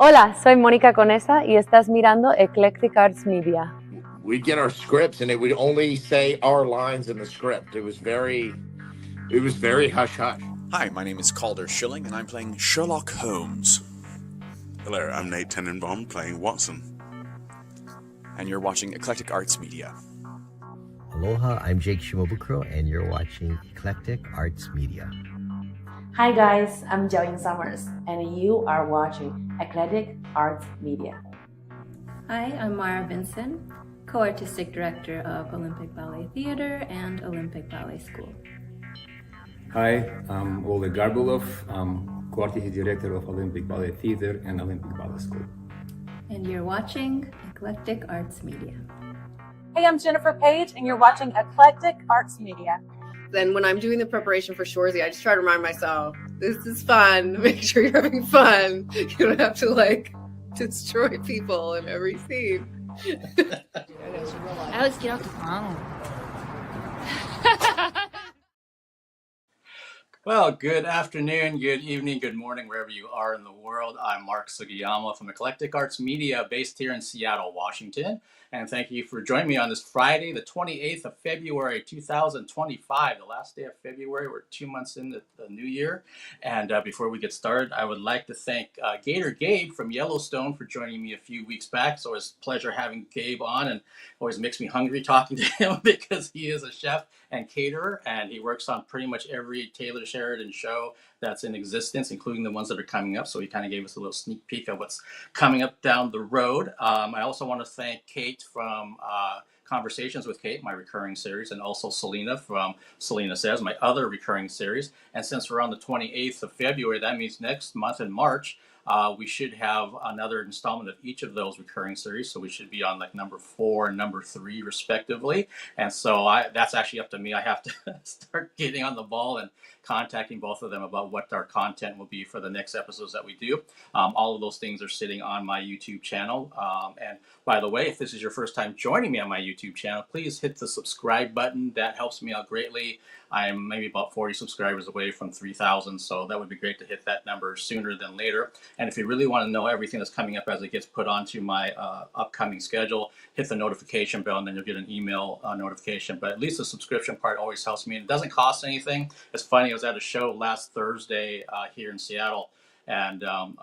Hola, soy Mónica Conesa y estás mirando Eclectic Arts Media. We'd get our scripts and it would only say our lines in the script. It was very hush hush. Hi, my name is Calder Schilling and I'm playing Sherlock Holmes. Hello, I'm Nate Tenenbaum playing Watson. And you're watching Eclectic Arts Media. Aloha, I'm Jake Shimobukuro and you're watching Eclectic Arts Media. Hi guys, I'm Jiaoying Summers and you are watching Eclectic Arts Media. Hi, I'm Mara Vinson, co-artistic director of Olympic Ballet Theater and Olympic Ballet School. Hi, I'm Oleg Garbulov, co-artistic director of Olympic Ballet Theater and Olympic Ballet School. And you're watching Eclectic Arts Media. Hey, I'm Jennifer Page, and you're watching Eclectic Arts Media. Then when I'm doing the preparation for Shoresy, I just try to remind myself, this is fun. Make sure you're having fun. You don't have to destroy people in every scene. Alex, get off the phone. Well, good afternoon, good evening, good morning, wherever you are in the world. I'm Mark Sugiyama from Eclectic Arts Media, based here in Seattle, Washington. And thank you for joining me on this Friday, the 28th of February, 2025, the last day of February. We're 2 months into the new year. And before we get started, I would like to thank Gator Gabe from Yellowstone for joining me a few weeks back. So it's a pleasure having Gabe on, and always makes me hungry talking to him because he is a chef and caterer, and he works on pretty much every Taylor Sheridan show that's in existence, including the ones that are coming up. So he kind of gave us a little sneak peek of what's coming up down the road. I also want to thank Kate from Conversations with Kate, my recurring series, and also Selena from Selena Says, my other recurring series. And since we're on the 28th of February, that means next month in March, we should have another installment of each of those recurring series. So we should be on like number 4 and number 3 respectively. And so that's actually up to me. I have to start getting on the ball and contacting both of them about what our content will be for the next episodes that we do. All of those things are sitting on my YouTube channel. And by the way, if this is your first time joining me on my YouTube channel, please hit the subscribe button. That helps me out greatly. I'm maybe about 40 subscribers away from 3,000, so that would be great to hit that number sooner than later. And if you really want to know everything that's coming up as it gets put onto my upcoming schedule, hit the notification bell and then you'll get an email notification. But at least the subscription part always helps me. It doesn't cost anything. It's funny, I was at a show last Thursday here in Seattle, and an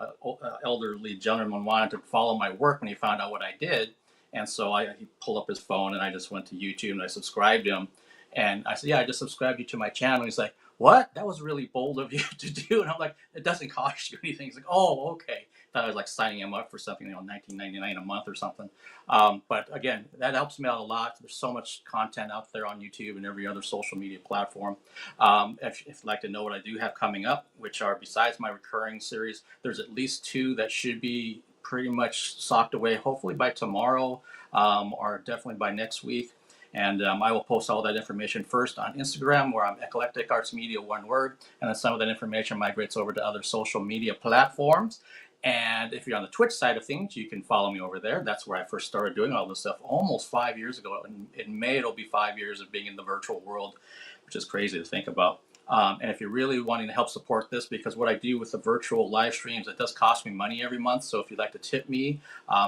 elderly gentleman wanted to follow my work when he found out what I did. And so he pulled up his phone and I just went to YouTube and I subscribed him. And I said, yeah, I just subscribed you to my channel. He's like, what? That was really bold of you to do. And I'm like, it doesn't cost you anything. He's like, oh, okay. Thought I was like signing him up for something, $19.99 a month or something. But again, that helps me out a lot. There's so much content out there on YouTube and every other social media platform. If you'd like to know what I do have coming up, which are besides my recurring series, there's at least 2 that should be pretty much socked away, hopefully by tomorrow or definitely by next week. And I will post all that information first on Instagram, where I'm Eclectic Arts Media, one word. And then some of that information migrates over to other social media platforms. And if you're on the Twitch side of things, you can follow me over there. That's where I first started doing all this stuff almost 5 years ago. In May, it'll be 5 years of being in the virtual world, which is crazy to think about. And if you're really wanting to help support this, because what I do with the virtual live streams, it does cost me money every month. So if you'd like to tip me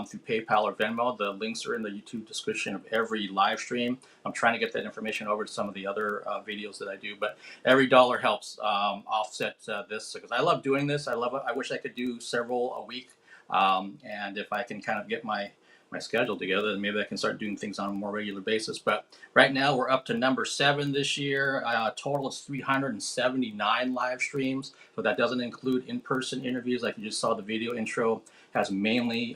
through PayPal or Venmo, the links are in the YouTube description of every live stream. I'm trying to get that information over to some of the other videos that I do, but every dollar helps offset this, because I love doing this. I love it. I wish I could do several a week. And if I can kind of get my schedule together, and maybe I can start doing things on a more regular basis. But right now we're up to number 7 this year. Total is 379 live streams. So that doesn't include in-person interviews. Like you just saw, the video intro has mainly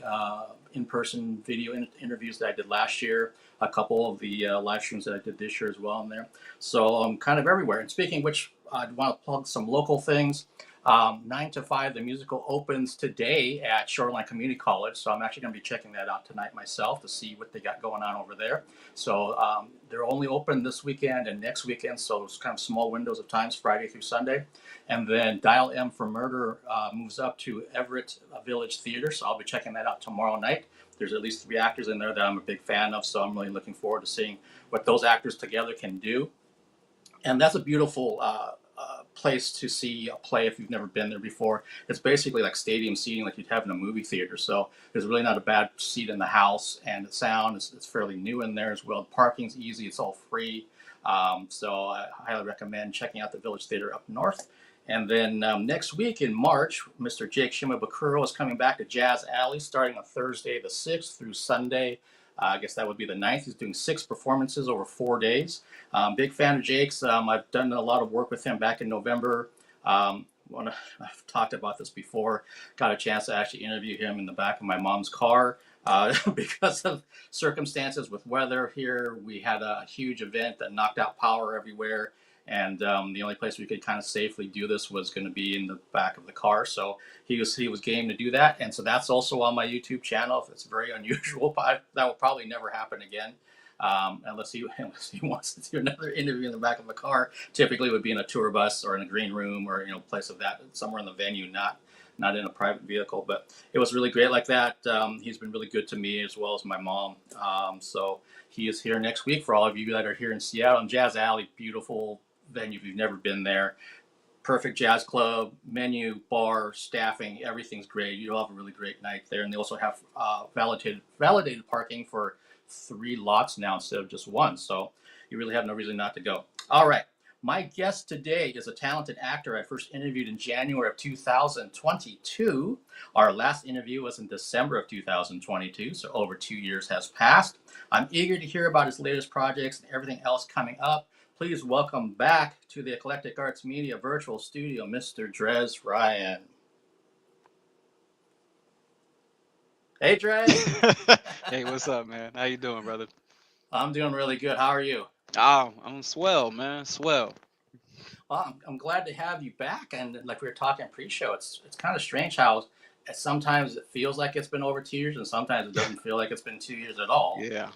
in-person video interviews that I did last year. A couple of the live streams that I did this year as well in there. So I'm kind of everywhere. And speaking of which, I want to plug some local things. 9 to 5, the musical opens today at Shoreline Community College. So I'm actually going to be checking that out tonight myself to see what they got going on over there. So they're only open this weekend and next weekend. So it's kind of small windows of times, Friday through Sunday. And then Dial M for Murder moves up to Everett Village Theater. So I'll be checking that out tomorrow night. There's at least 3 actors in there that I'm a big fan of. So I'm really looking forward to seeing what those actors together can do. And that's a beautiful place to see a play if you've never been there before. It's basically like stadium seating, like you'd have in a movie theater. So there's really not a bad seat in the house, and the sound is it's fairly new in there as well. The parking's easy; it's all free. So I highly recommend checking out the Village Theater up north. And then next week in March, Mr. Jake Shimabukuro is coming back to Jazz Alley starting on Thursday the 6th through Sunday. I guess that would be the 9th. He's doing 6 performances over 4 days. Big fan of Jake's. I've done a lot of work with him back in November. I've talked about this before. Got a chance to actually interview him in the back of my mom's car. Because of circumstances with weather here, we had a huge event that knocked out power everywhere. And the only place we could kind of safely do this was going to be in the back of the car. So he was game to do that. And so that's also on my YouTube channel. It's very unusual, but that will probably never happen again. Unless he wants to do another interview in the back of a car. Typically it would be in a tour bus or in a green room or, place of that, somewhere in the venue, not in a private vehicle. But it was really great like that. He's been really good to me as well as my mom. So he is here next week for all of you that are here in Seattle. And Jazz Alley, beautiful venue if you've never been there. Perfect jazz club, menu, bar, staffing, everything's great. You'll have a really great night there. And they also have validated parking for 3 lots now instead of just 1. So you really have no reason not to go. All right. My guest today is a talented actor I first interviewed in January of 2022. Our last interview was in December of 2022, so over 2 years has passed. I'm eager to hear about his latest projects and everything else coming up. Please welcome back to the Eclectic Arts Media virtual studio, Mr. DREZ RYAN. Hey, DREZ. Hey, what's up, man? How you doing, brother? I'm doing really good. How are you? Oh, I'm swell, man. Swell. Well, I'm glad to have you back. And like we were talking pre-show, it's kind of strange how sometimes it feels like it's been over 2 years, and sometimes it doesn't feel like it's been 2 years at all. Yeah.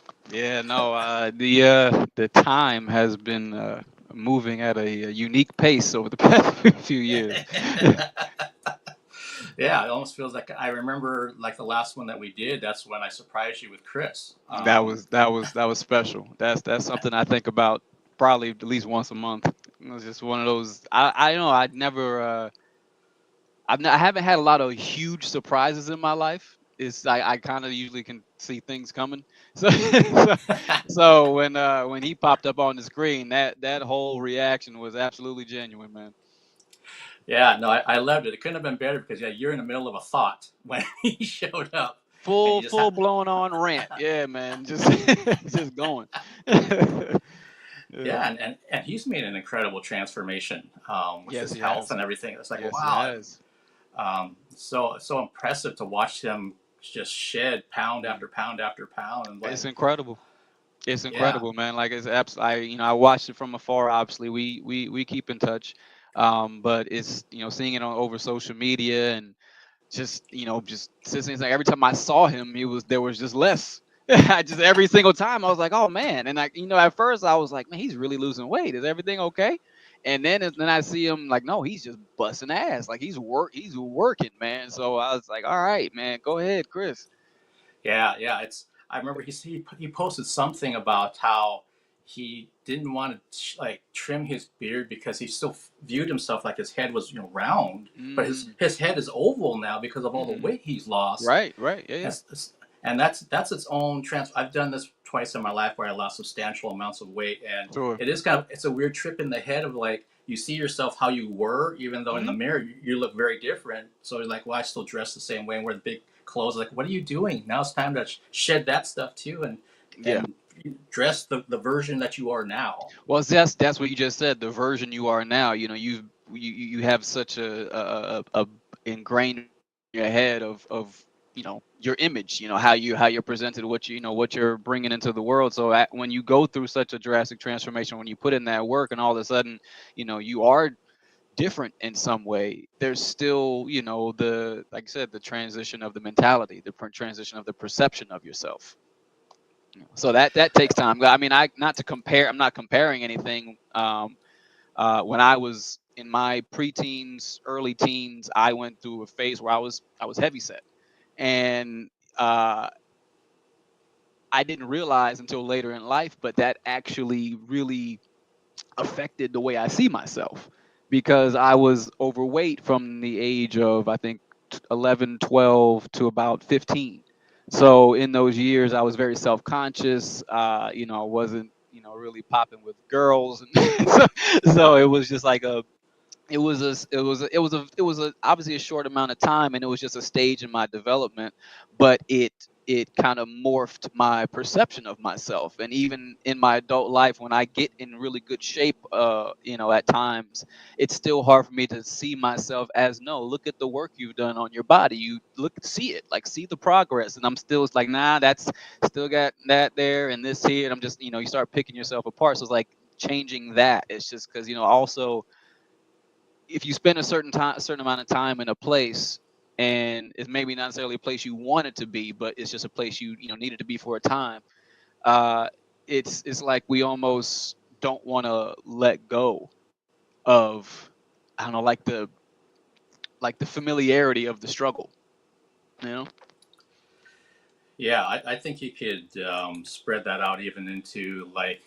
No, the time has been moving at a unique pace over the past few years. Yeah, it almost feels like I remember like the last one that we did. That's when I surprised you with Chris. That was special. That's something I think about probably at least once a month. It was just one of those. I know I haven't had a lot of huge surprises in my life. It's I kind of usually can see things coming. So when he popped up on the screen, that whole reaction was absolutely genuine, man. Yeah, no, I loved it. It couldn't have been better because you're in the middle of a thought when he showed up. Full blown on rant. Yeah, man, just going. Yeah, and he's made an incredible transformation with his health and everything. It's like, wow. So impressive to watch him just shed pound after pound after pound. And it's incredible. It's incredible, man. Like it's absolutely. I watched it from afar. Obviously, we keep in touch. But it's seeing it over social media and just like every time I saw him, there was just less. Just every single time I was like, oh man, and at first I was like, man, he's really losing weight. Is everything okay? And then I see him like, no, he's just busting ass. Like he's working, man. So I was like, all right, man, go ahead, Chris. Yeah. I remember he posted something about how he didn't want to trim his beard because he still viewed himself like his head was round, but his head is oval now because of all the weight he's lost. Right, yeah. And that's its own I've done this twice in my life where I lost substantial amounts of weight, and it is it's a weird trip in the head of like you see yourself how you were, even though in the mirror you look very different. So you're like, well, I still dress the same way and wear the big clothes. Like, what are you doing? Now it's time to shed that stuff too, and dress the version that you are now. Well, that's what you just said. The version you are now. You have such a ingrained in your head of your image. How you're presented, what you're bringing into the world. So when you go through such a drastic transformation, when you put in that work, and all of a sudden, you are different in some way. There's still, like I said, the transition of the mentality, the transition of the perception of yourself. So that takes time. I mean, I'm not comparing anything. When I was in my preteens, early teens, I went through a phase where I was heavy set, and I didn't realize until later in life, but that actually really affected the way I see myself. because I was overweight from the age of, I think, 11, 12 to about 15. So in those years, I was very self-conscious. I wasn't, really popping with girls, and so it was just like it was obviously a short amount of time, and it was just a stage in my development, but it kind of morphed my perception of myself. And even in my adult life, when I get in really good shape, at times it's still hard for me to see myself as, no, look at the work you've done on your body, you see it, like, see the progress. And I'm still, it's like, nah, that's still got that there and this here, and I'm just, you start picking yourself apart. So it's like changing that. It's just because, also, if you spend a certain amount of time in a place, and it's maybe not necessarily a place you want it to be, but it's just a place you needed to be for a time, uh, it's like we almost don't want to let go of, I don't know, like the familiarity of the struggle, you know? Yeah, I think you could spread that out even into like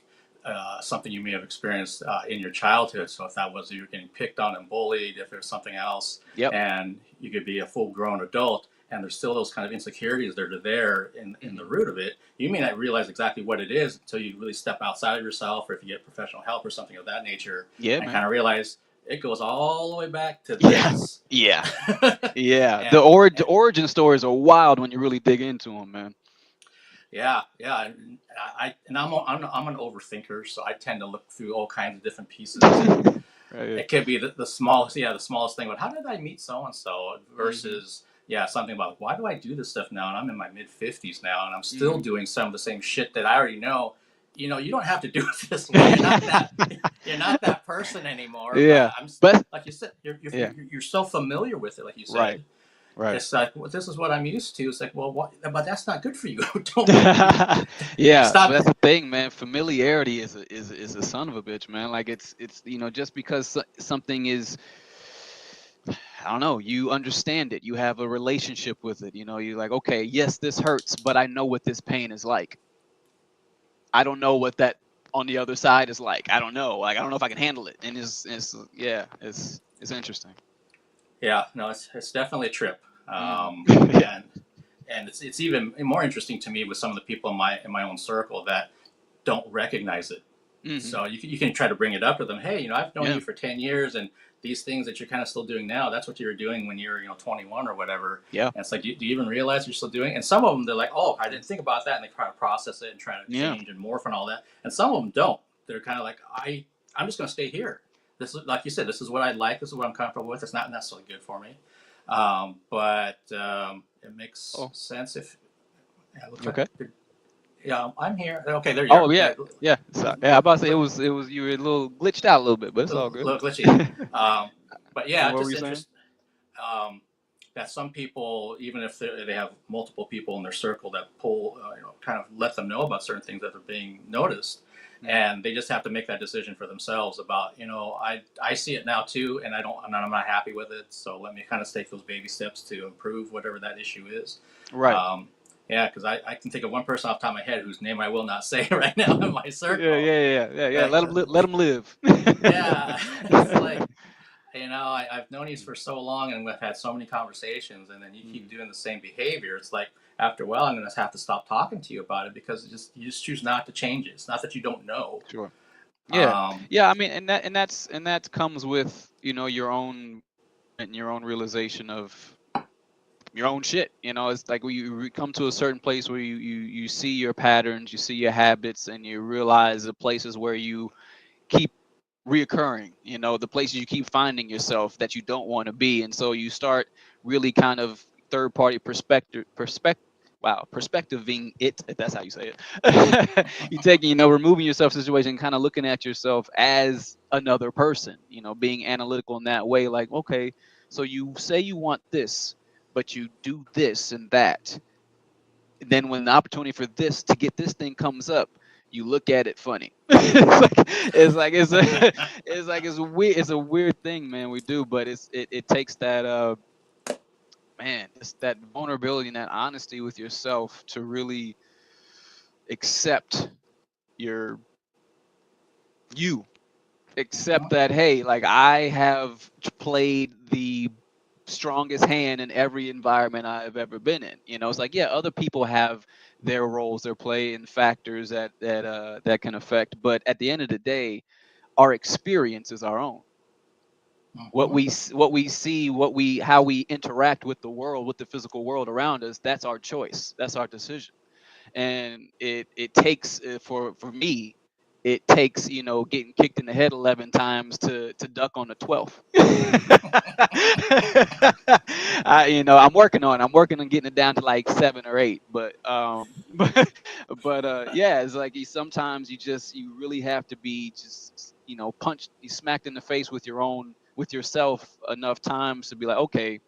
something you may have experienced in your childhood. So if that was you were getting picked on and bullied, if there's something else, Yep. and you could be a full-grown adult, and there's still those kind of insecurities that are there in the root of it, you may not realize exactly what it is until you really step outside of yourself, or if you get professional help or something of that nature, Yeah, and man. kind of realize it goes all the way back to Yeah. this. Yeah. Yeah. And- The origin stories are wild when you really dig into them, man. Yeah. And I'm an overthinker, so I tend to look through all kinds of different pieces. Right. It could be the smallest thing. But how did I meet so and so? Versus something about why do I do this stuff now? And I'm in my mid-50s now, and I'm still doing some of the same shit that I already know. You don't have to do it this way. You're not that person anymore. Yeah. But like you said, Yeah. you're so familiar with it, like you said. Right. Right. It's like, well, this is what I'm used to. It's like, well, what? But that's not good for you. Don't. Yeah, Stop. but that's the thing, man. Familiarity is a son of a bitch, man. Like it's just because something is, I don't know, you understand it, you have a relationship with it. You're like, okay, yes, this hurts, but I know what this pain is like. I don't know what that on the other side is like. I don't know. Like, I don't know if I can handle it. And it's interesting. Yeah, no, it's definitely a trip. Yeah. And it's even more interesting to me with some of the people in my own circle that don't recognize it. Mm-hmm. So you can try to bring it up to them. Hey, I've known Yeah. you for 10 years, and these things that you're kind of still doing now, that's what you were doing when you were 21 or whatever. Yeah. And it's like, do you even realize you're still doing? And some of them, they're like, oh, I didn't think about that, and they try to process it and try to change and morph and all that. And some of them don't. They're kind of like, I'm just going to stay here. This is, like you said, this is what I like. This is what I'm comfortable with. It's not necessarily good for me, but it makes sense if. Yeah, looks Okay. Like yeah, I'm here. Okay, there you are. Oh yeah, yeah. So, yeah, I'm about to say it was you were a little glitched out a little bit, but it's all good. A little glitchy. But yeah, What just were you interesting that some people, even if they have multiple people in their circle that pull, kind of let them know about certain things that are being noticed, and they just have to make that decision for themselves about, I see it now too, and I'm not happy with it. So let me kind of take those baby steps to improve whatever that issue is. Right. Yeah, because I can think of one person off the top of my head whose name I will not say right now in my circle. Yeah. Let him live. Yeah, it's like, I've known you for so long, and we've had so many conversations, and then you keep doing the same behavior. It's like after a while, I'm going to have to stop talking to you about it because you just choose not to change it. It's not that you don't know. Sure. Yeah. Yeah. I mean, and that comes with your own realization of your own shit. It's like when you come to a certain place where you see your patterns, you see your habits, and you realize the places where you keep reoccurring, the places you keep finding yourself that you don't want to be. And so you start really kind of third party perspectiving it, if that's how you say it. You taking, removing yourself from the situation, kind of looking at yourself as another person, being analytical in that way. Like, okay, so you say you want this, but you do this and that. And then when the opportunity for this to get this thing comes up, you look at it funny. It's a weird thing, man. We do, but it takes that that vulnerability and that honesty with yourself to really accept you Except that, hey, like I have played the strongest hand in every environment I've ever been in. You know, it's like, yeah, other people have their roles, their play, and factors that can affect. But at the end of the day, our experience is our own. What we see, how we interact with the world, with the physical world around us, that's our choice. That's our decision. And it takes for me, it takes, you know, getting kicked in the head 11 times to duck on the 12th. You know, I'm working on getting it down to like 7 or 8, but yeah, it's like sometimes you really have to be just, you know, you smacked in the face with yourself enough times to be like, okay,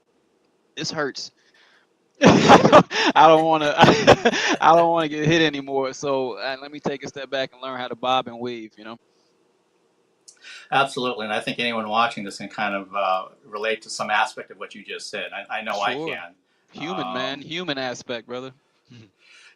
this hurts. I don't want to. I don't want to get hit anymore. So let me take a step back and learn how to bob and weave. You know. Absolutely, and I think anyone watching this can kind of relate to some aspect of what you just said. I know I Sure. can. Human, man, human aspect, brother.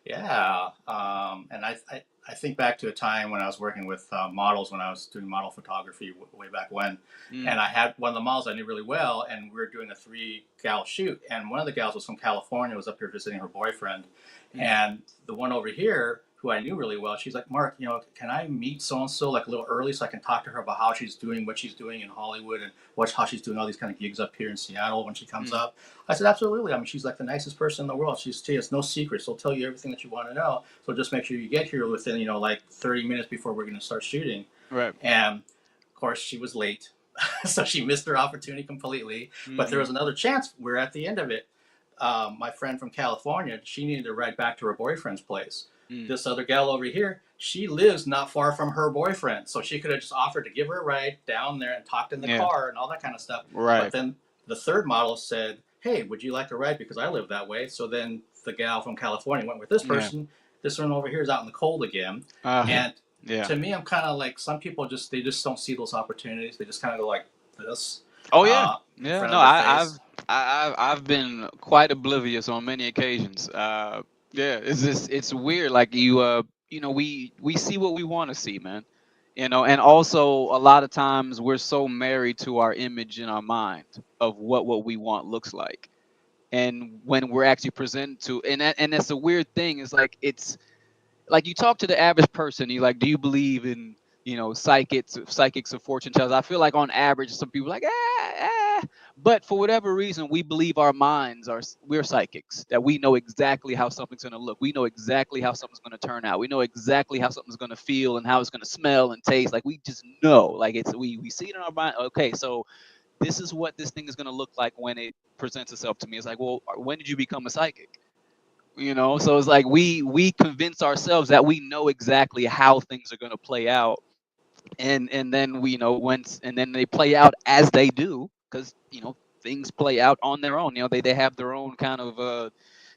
Yeah, and I think back to a time when I was working with models when I was doing model photography way back when, and I had one of the models I knew really well, and we were doing a 3-gal shoot, and one of the gals was from California, was up here visiting her boyfriend, and the one over here who I knew really well, she's like, Mark, you know, can I meet so and so like a little early so I can talk to her about how she's doing, what she's doing in Hollywood, and how she's doing all these kind of gigs up here in Seattle when she comes up. I said, absolutely. I mean, she's like the nicest person in the world. She has no secrets. She'll tell you everything that you want to know. So just make sure you get here within, you know, like 30 minutes before we're going to start shooting. Right. And of course, she was late. So she missed her opportunity completely. But there was another chance. We're at the end of it. My friend from California, she needed to ride back to her boyfriend's place. This other gal over here, she lives not far from her boyfriend. So she could have just offered to give her a ride down there and talked in the car and all that kind of stuff. Right. But then the third model said, hey, would you like to ride? Because I live that way. So then the gal from California went with this person. This one over here is out in the cold again. And to me, I'm kind of like, some people they just don't see those opportunities. They just kind of go like this. Oh yeah. No, I've been quite oblivious on many occasions. Yeah, it's weird. Like you know, we see what we want to see, man. You know, and also a lot of times we're so married to our image in our mind of what we want looks like, and when we're actually presented to, and that's a weird thing. Is like it's like you talk to the average person, you like, do you believe in, you know, psychics or fortune tellers? I feel like on average, some people are like, but for whatever reason, we believe we're psychics, that we know exactly how something's going to look. We know exactly how something's going to turn out. We know exactly how something's going to feel and how it's going to smell and taste. Like we just know, like we see it in our mind. Okay, so this is what this thing is going to look like when it presents itself to me. It's like, well, when did you become a psychic? You know, so it's like we convince ourselves that we know exactly how things are going to play out, and then we, you know, and then they play out as they do, because, you know, things play out on their own. You know, they have their own kind of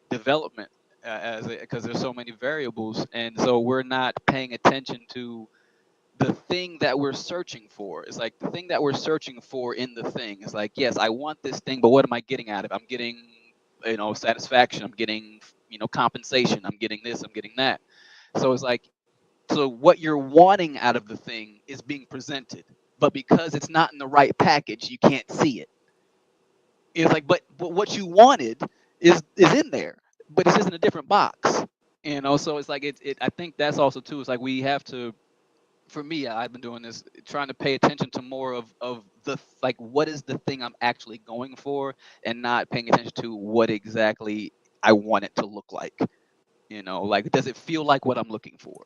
development because there's so many variables, and so we're not paying attention to the thing that we're searching for. It's like the thing that we're searching for in the thing is like, yes, I want this thing, but what am I getting out of it? I'm getting, you know, satisfaction. I'm getting, you know, compensation. I'm getting this. I'm getting that. So it's like, so what you're wanting out of the thing is being presented, but because it's not in the right package, you can't see it. It's like, but what you wanted is in there, but it's just in a different box. You know, so it's like I think that's also too. It's like we have to. For me, I've been doing this, trying to pay attention to more of the, like, what is the thing I'm actually going for, and not paying attention to what exactly I want it to look like. You know, like, does it feel like what I'm looking for?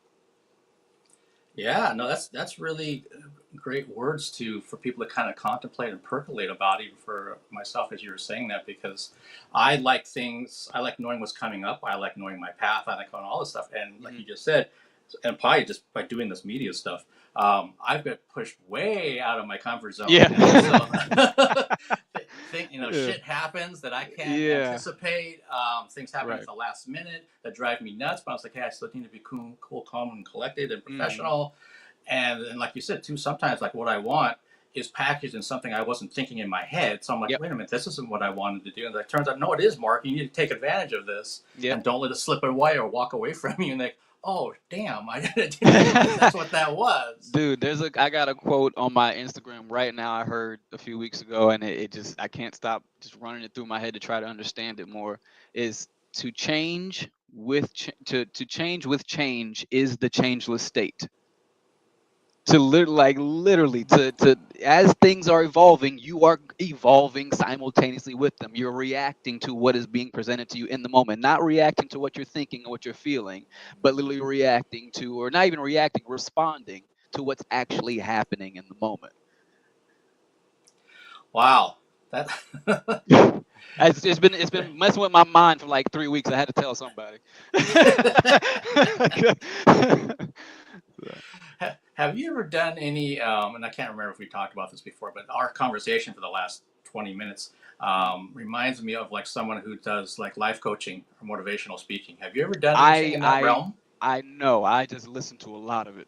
Yeah, no, that's really great words for people to kind of contemplate and percolate about, even for myself, as you were saying that, because I like knowing what's coming up. I like knowing my path. I like knowing all this stuff. And like you just said, and probably just by doing this media stuff, I've got pushed way out of my comfort zone. Yeah. You know, shit happens that I can't anticipate. Things happen at the last minute that drive me nuts. But I was like, hey, I still need to be cool, calm, and collected and professional. And like you said too, sometimes like what I want is packaged in something I wasn't thinking in my head. So I'm like, wait a minute, this isn't what I wanted to do. And it turns out, no, it is, Mark. You need to take advantage of this and don't let it slip away or walk away from you. And like, oh damn, I didn't realize that's what that was. Dude, I got a quote on my Instagram right now I heard a few weeks ago, and it just, I can't stop just running it through my head to try to understand it more. Is to change with to change with change is the changeless state. To literally to as things are evolving, you are evolving simultaneously with them. You're reacting to what is being presented to you in the moment, not reacting to what you're thinking or what you're feeling, but literally reacting to, or not even reacting, responding to what's actually happening in the moment. Wow, that It's been messing with my mind for like 3 weeks. I had to tell somebody. Have you ever done any, and I can't remember if we talked about this before, but our conversation for the last 20 minutes reminds me of like someone who does like life coaching or motivational speaking. Have you ever done anything in that realm? I know. I just listen to a lot of it.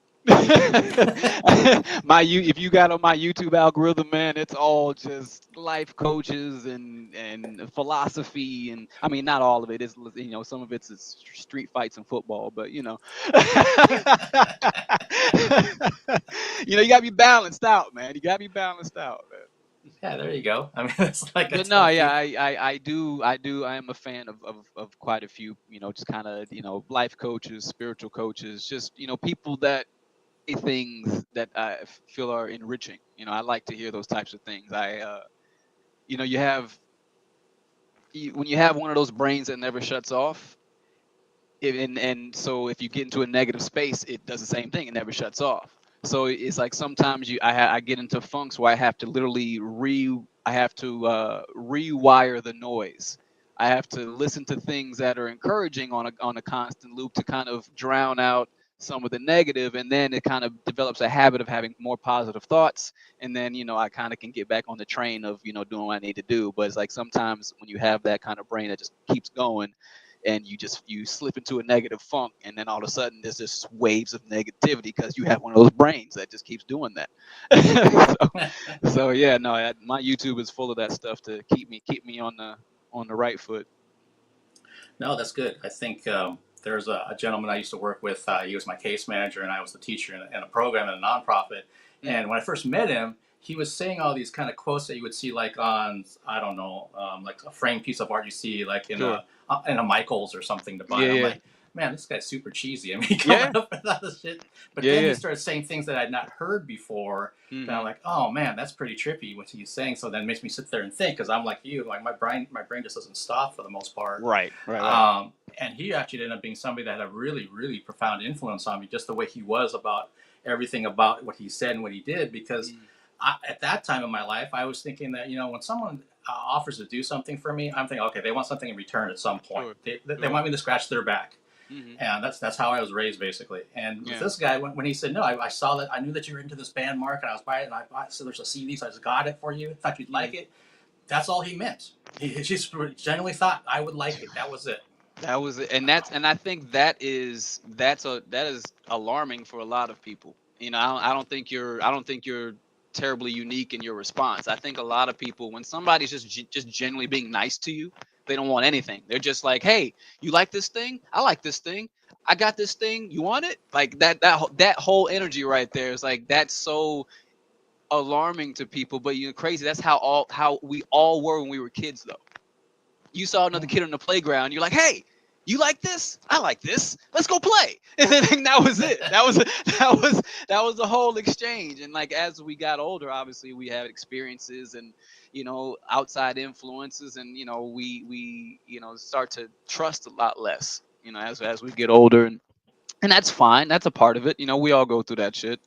If you got on my YouTube algorithm, man, it's all just life coaches and philosophy, and I mean, not all of it is, some of it's street fights and football, but you gotta be balanced out, man. You gotta be balanced out, man. Yeah, there you go. I mean, it's like. But no, yeah, I am a fan of quite a few, just kind of, life coaches, spiritual coaches, just, people that say things that I feel are enriching. I like to hear those types of things. When you have one of those brains that never shuts off, and so if you get into a negative space, it does the same thing. It never shuts off. So it's like sometimes I get into funks where I have to literally rewire the noise. I have to listen to things that are encouraging on a constant loop to kind of drown out some of the negative, and then it kind of develops a habit of having more positive thoughts, and then I kind of can get back on the train of doing what I need to do. But it's like sometimes when you have that kind of brain that just keeps going, and you slip into a negative funk, and then all of a sudden there's just waves of negativity because you have one of those brains that just keeps doing that. so yeah, no, my YouTube is full of that stuff to keep me on the right foot. No, that's good. I think there's a gentleman I used to work with. He was my case manager, and I was the teacher in a program in a nonprofit. And when I first met him, he was saying all these kind of quotes that you would see like on, I don't know, like a framed piece of art you see like in a Michaels or something to buy. I'm like, man, this guy's super cheesy. I mean, coming up with all this shit. But then he started saying things that I'd not heard before. And I'm like, oh man, that's pretty trippy what he's saying. So then it makes me sit there and think, because I'm like you, like my brain just doesn't stop for the most part. Right. And he actually ended up being somebody that had a really, really profound influence on me, just the way he was about everything about what he said and what he did. Because at that time in my life, I was thinking that, when someone offers to do something for me, I'm thinking, okay, they want something in return at some point. They want me to scratch their back. And that's how I was raised, basically. And with this guy, when he said, no, I saw that, I knew that you were into this band, Mark, and I was buying it, and I bought, so there's a CD, so I just got it for you. I thought you'd like it. That's all he meant. He just genuinely thought I would like it. That was it. That was it. And I think that is alarming for a lot of people. I don't think you're terribly unique in your response. I think a lot of people, when somebody's just genuinely being nice to you, they don't want anything. They're just like, hey, you like this thing? I like this thing. I got this thing. You want it? Like that whole energy right there is like, that's so alarming to people. But crazy. That's how we all were when we were kids, though. You saw another kid on the playground. You're like, hey, you like this? I like this. Let's go play. And then that was it. That was the whole exchange. And like as we got older, obviously we had experiences and outside influences, and we start to trust a lot less. As we get older, and that's fine. That's a part of it. We all go through that shit.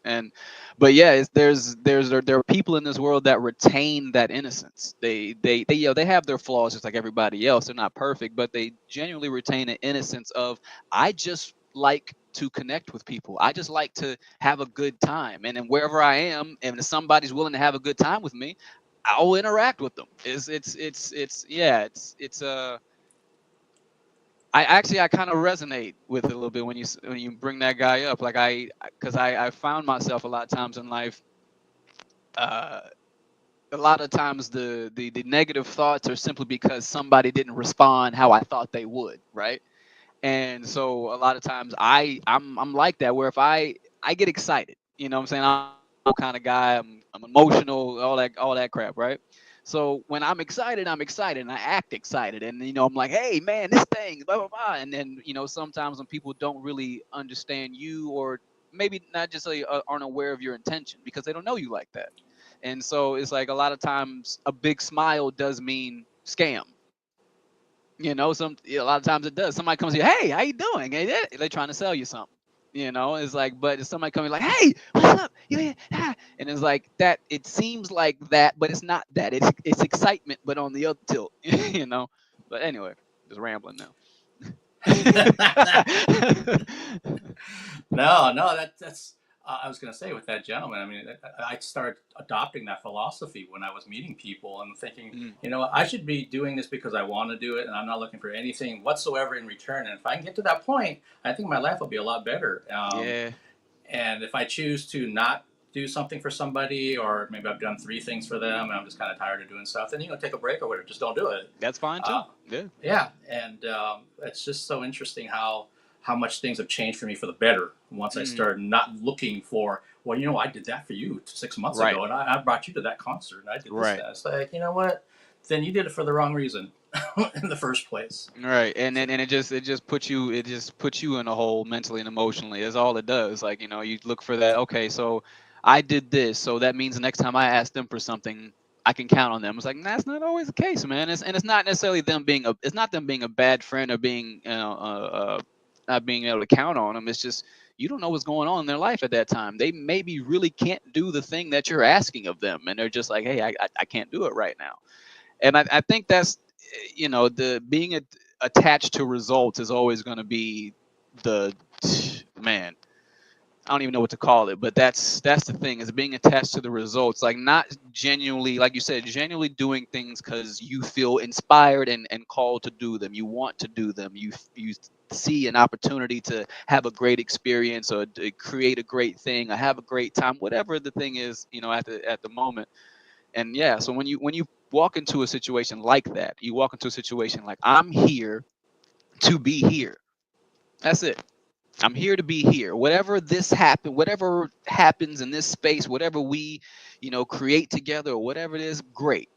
But yeah, there are people in this world that retain that innocence. They have their flaws just like everybody else. They're not perfect, but they genuinely retain an innocence of, I just like to connect with people. I just like to have a good time. And then wherever I am, and if somebody's willing to have a good time with me, I'll interact with them. I kind of resonate with it a little bit when you bring that guy up. Like because I found myself a lot of times in life. A lot of times the negative thoughts are simply because somebody didn't respond how I thought they would, right? And so a lot of times I'm like that, where if I get excited, you know what I'm saying? I'm kind of guy, I'm emotional, all that crap, right? So when I'm excited and I act excited, and I'm like, hey man, this thing, blah blah blah. And then sometimes when people don't really understand you, or maybe not just aren't aware of your intention because they don't know you like that. And so it's like a lot of times a big smile does mean scam. A lot of times it does. Somebody comes to you, hey, how you doing? And they're trying to sell you something. It's like, but if somebody coming like, hey, what's up? Yeah, yeah. And it's like that. It seems like that, but it's not that. It's excitement, but on the other tilt. But anyway, just rambling now. No, that's. I was going to say with that gentleman. I mean, I started adopting that philosophy when I was meeting people and thinking, I should be doing this because I want to do it, and I'm not looking for anything whatsoever in return. And if I can get to that point, I think my life will be a lot better. Yeah. And if I choose to not do something for somebody, or maybe I've done 3 things for them and I'm just kind of tired of doing stuff, then take a break or whatever. Just don't do it. That's fine too. Yeah. Yeah, and it's just so interesting how much things have changed for me for the better once I started not looking for, well, I did that for you 6 months ago, and I brought you to that concert, and I did this. That. It's like, you know what? Then you did it for the wrong reason in the first place. Right, and it just puts you in a hole mentally and emotionally. That's all it does. Like you look for that. Okay, so I did this, so that means the next time I ask them for something, I can count on them. It's like that's not always the case, man. It's not necessarily them being a bad friend or being not being able to count on them. It's just you don't know what's going on in their life at that time. They maybe really can't do the thing that you're asking of them, and they're just like, hey, I can't do it right now. And I think that's the being attached to results is always going to be the man. I don't even know what to call it, but that's the thing, is being attached to the results, like not genuinely, like you said, genuinely doing things because you feel inspired and called to do them. You want to do them. You see an opportunity to have a great experience, or to create a great thing, or have a great time, whatever the thing is, at the moment. And yeah, so when you walk into a situation like that, you walk into a situation like, I'm here to be here. That's it. I'm here to be here. Whatever happens in this space, whatever we, create together, or whatever it is, great.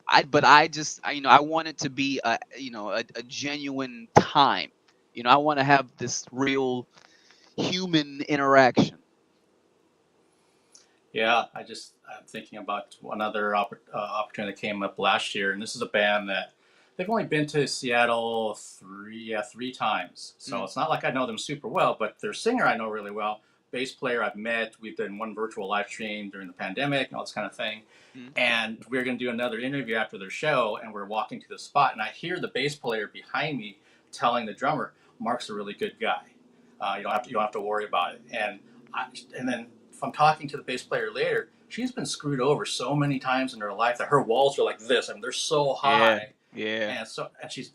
I want it to be a genuine time. I want to have this real human interaction. Yeah, I'm thinking about another opportunity that came up last year, and this is a band that they've only been to Seattle three times. So it's not like I know them super well, but their singer I know really well. Bass player I've met. We've done one virtual live stream during the pandemic and all this kind of thing. And we're going to do another interview after their show, and we're walking to the spot, and I hear the bass player behind me telling the drummer, "Mark's a really good guy. You don't have to worry about it." And then if I'm talking to the bass player later, she's been screwed over so many times in her life that her walls are like this. I mean, they're so high. Yeah.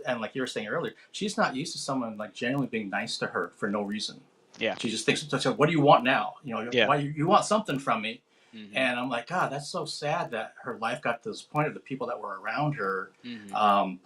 And like you were saying earlier, she's not used to someone like genuinely being nice to her for no reason. Yeah. She just thinks, "What do you want now? Why you want something from me?" Mm-hmm. And I'm like, God, that's so sad that her life got to this point of the people that were around her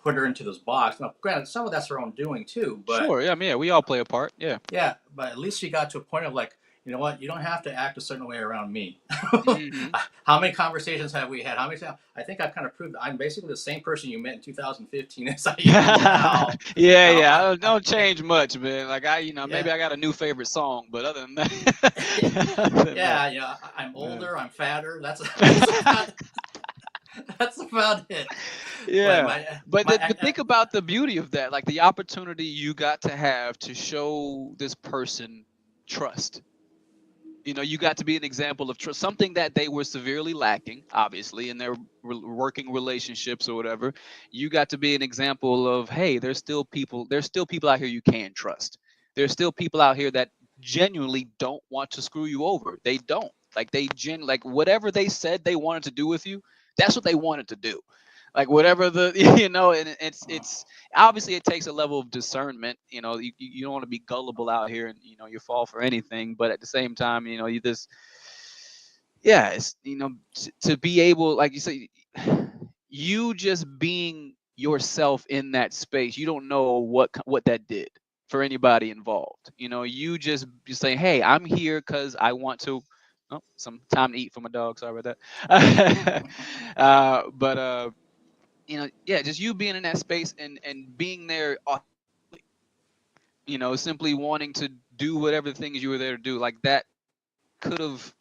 put her into this box. Now, granted, some of that's her own doing too. But sure, yeah, we all play a part. Yeah. Yeah, but at least she got to a point of like, you know what? You don't have to act a certain way around me. Mm-hmm. How many conversations have we had? How many times? I think I've kind of proved I'm basically the same person you met in 2015 as I am now. Yeah. Don't change much, man. Like maybe I got a new favorite song, but other than that, yeah. I'm older. I'm fatter. That's about it. Yeah. But think about the beauty of that, like the opportunity you got to have to show this person trust. You got to be an example of trust, something that they were severely lacking, obviously, in their working relationships or whatever. You got to be an example of, hey, there's still people out here you can trust. There's still people out here that genuinely don't want to screw you over. They don't. Like whatever they said they wanted to do with you, that's what they wanted to do. Like whatever and it's obviously it takes a level of discernment. You don't want to be gullible out here and you fall for anything. But at the same time, you just it's to be able, like you say, you just being yourself in that space. You don't know what that did. for anybody involved. You know, you say, hey, I'm here because I want to. Oh, some time to eat for my dog. Sorry about that. But you know, yeah, just you being in that space and being there, you know, simply wanting to do whatever things you were there to do, like could have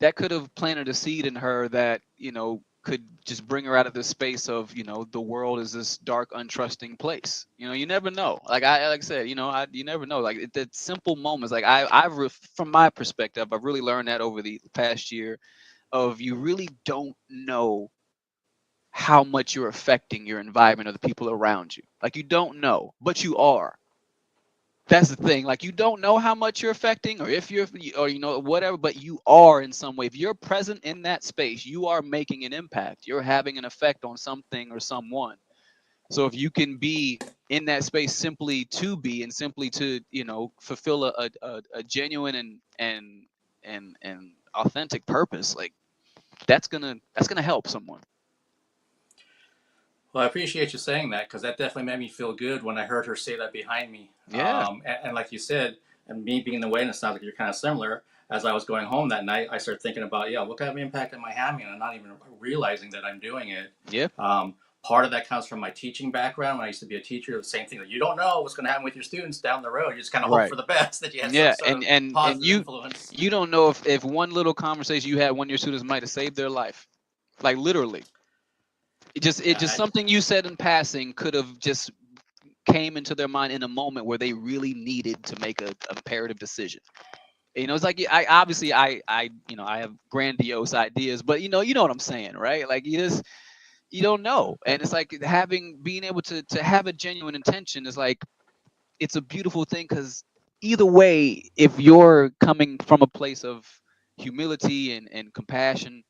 that could have planted a seed in her that, you know, could just bring her out of this space of, you know, the world is this dark, untrusting place. You know, you never know. Like I said, you know, you never know. Like the simple moments. Like from my perspective, I've really learned that over the past year. Of you really don't know how much you're affecting your environment or the people around you. Like you don't know, but you are. That's the thing. Like you don't know how much you're affecting, or if you're, or you know, whatever, but you are in some way. If you're present in that space, you are making an impact. You're having an effect on something or someone. So if you can be in that space simply to be and simply to, you know, fulfill a genuine and authentic purpose, like that's gonna help someone. Well, I appreciate you saying that, because that definitely made me feel good when I heard her say that behind me. Yeah. And like you said, and me being away, and it sounds like you're kind of similar. As I was going home that night, I started thinking about, yeah, what kind of impact am I having? And I'm not even realizing that I'm doing it. Yeah. Part of that comes from my teaching background. When I used to be a teacher, the same thing. That you don't know what's going to happen with your students down the road. You just kind of hope for the best, that you have some sort of positive influence. You don't know if one little conversation you had one of your students might have saved their life, like literally. It just something you said in passing could have just came into their mind in a moment where they really needed to make a imperative decision. You know, it's like I you know, I have grandiose ideas, but you know what I'm saying, right? Like you don't know, and it's like being able to have a genuine intention is like, it's a beautiful thing, because either way, if you're coming from a place of humility and compassion,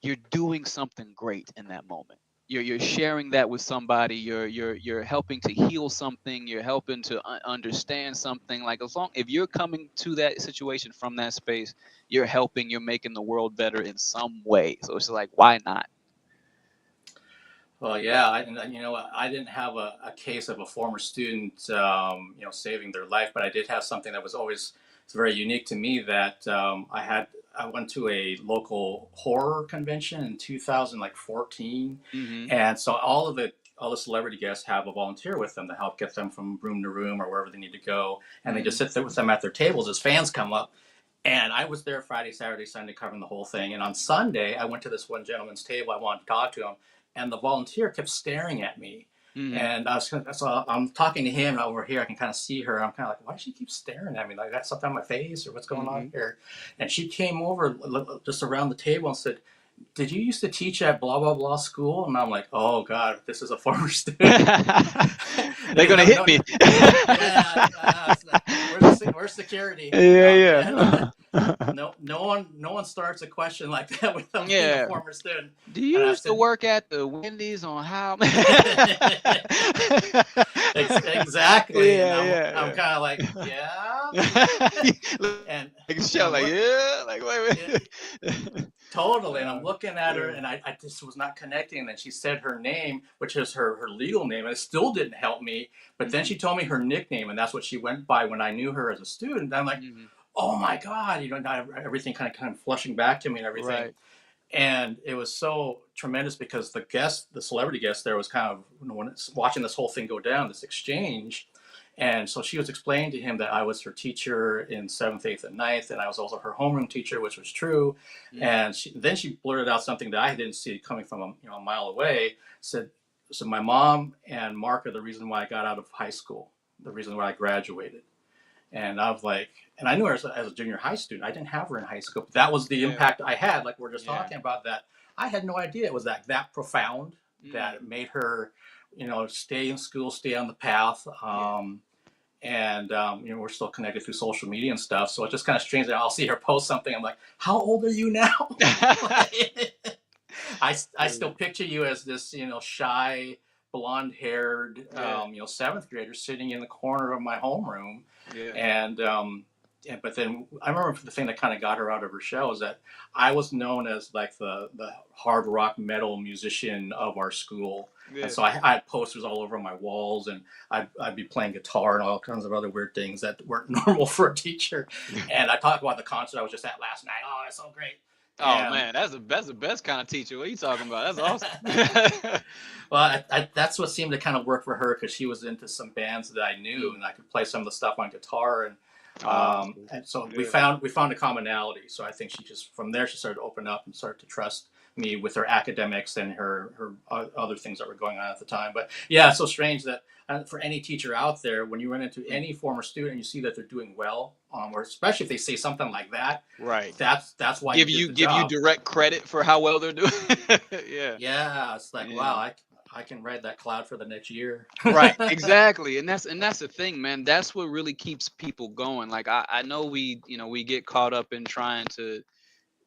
you're doing something great in that moment. You're sharing that with somebody. You're helping to heal something. You're helping to understand something. Like if you're coming to that situation from that space, you're helping. You're making the world better in some way. So it's like, why not? Well, yeah, you know, I didn't have a case of a former student, you know, saving their life, but I did have something that was always very unique to me. That I went to a local horror convention in 2014, and so all the celebrity guests have a volunteer with them to help get them from room to room or wherever they need to go, and they just sit there with them at their tables as fans come up. And I was there Friday, Saturday, Sunday, covering the whole thing. And on Sunday, I went to this one gentleman's table. I wanted to talk to him, and the volunteer kept staring at me. And so I'm talking to him over here. I can kind of see her. I'm kind of like, why does she keep staring at me? Like, got something on my face, or what's going on here? And she came over just around the table and said, did you used to teach at blah, blah, blah school? And I'm like, oh, God, this is a former student. They're going to hit me. Where's security? Yeah. No one starts a question like that with them being a former student. Do you used to work at the Wendy's on how? Exactly. I'm kind of like, yeah. And wait. Totally. And I'm looking at her, and I just was not connecting. And then she said her name, which is her legal name, and it still didn't help me. But then she told me her nickname, and that's what she went by when I knew her as a student. I'm like, oh my God, you know, everything kind of flushing back to me and everything. Right. And it was so tremendous, because the celebrity guest there was kind of, you know, watching this whole thing go down, this exchange. And so she was explaining to him that I was her teacher in 7th, 8th, and 9th, and I was also her homeroom teacher, which was true. And then she blurted out something that I didn't see coming from a mile away. Said, so my mom and Mark are the reason why I got out of high school, the reason why I graduated. And I was like, and I knew her as a junior high student. I didn't have her in high school, but that was the impact I had. Like we're just talking about that. I had no idea it was that profound, that it made her, you know, stay in school, stay on the path. And, you know, we're still connected through social media and stuff. So it's just kind of strange that I'll see her post something. I'm like, how old are you now? I still picture you as this, you know, shy, blonde-haired, you know, 7th grader sitting in the corner of my homeroom. And but then I remember the thing that kind of got her out of her shell is that I was known as like the hard rock metal musician of our school. And so I had posters all over my walls, and I'd be playing guitar and all kinds of other weird things that weren't normal for a teacher. And I talked about the concert I was just at last night. Oh, it's so great. Oh man, that's the best kind of teacher. What are you talking about? That's awesome. Well, that's what seemed to kind of work for her, because she was into some bands that I knew, and I could play some of the stuff on guitar, and so we found a commonality. So I think she just, from there, she started to open up and start to trust me with her academics and her other things that were going on at the time. But yeah, it's so strange that for any teacher out there, when you run into any former student and you see that they're doing well, or especially if they say something like that, right? That's why give you direct credit for how well they're doing. Yeah, it's like, wow, I can ride that cloud for the next year. Right, exactly. And that's the thing, man. That's what really keeps people going. Like I know we get caught up in trying to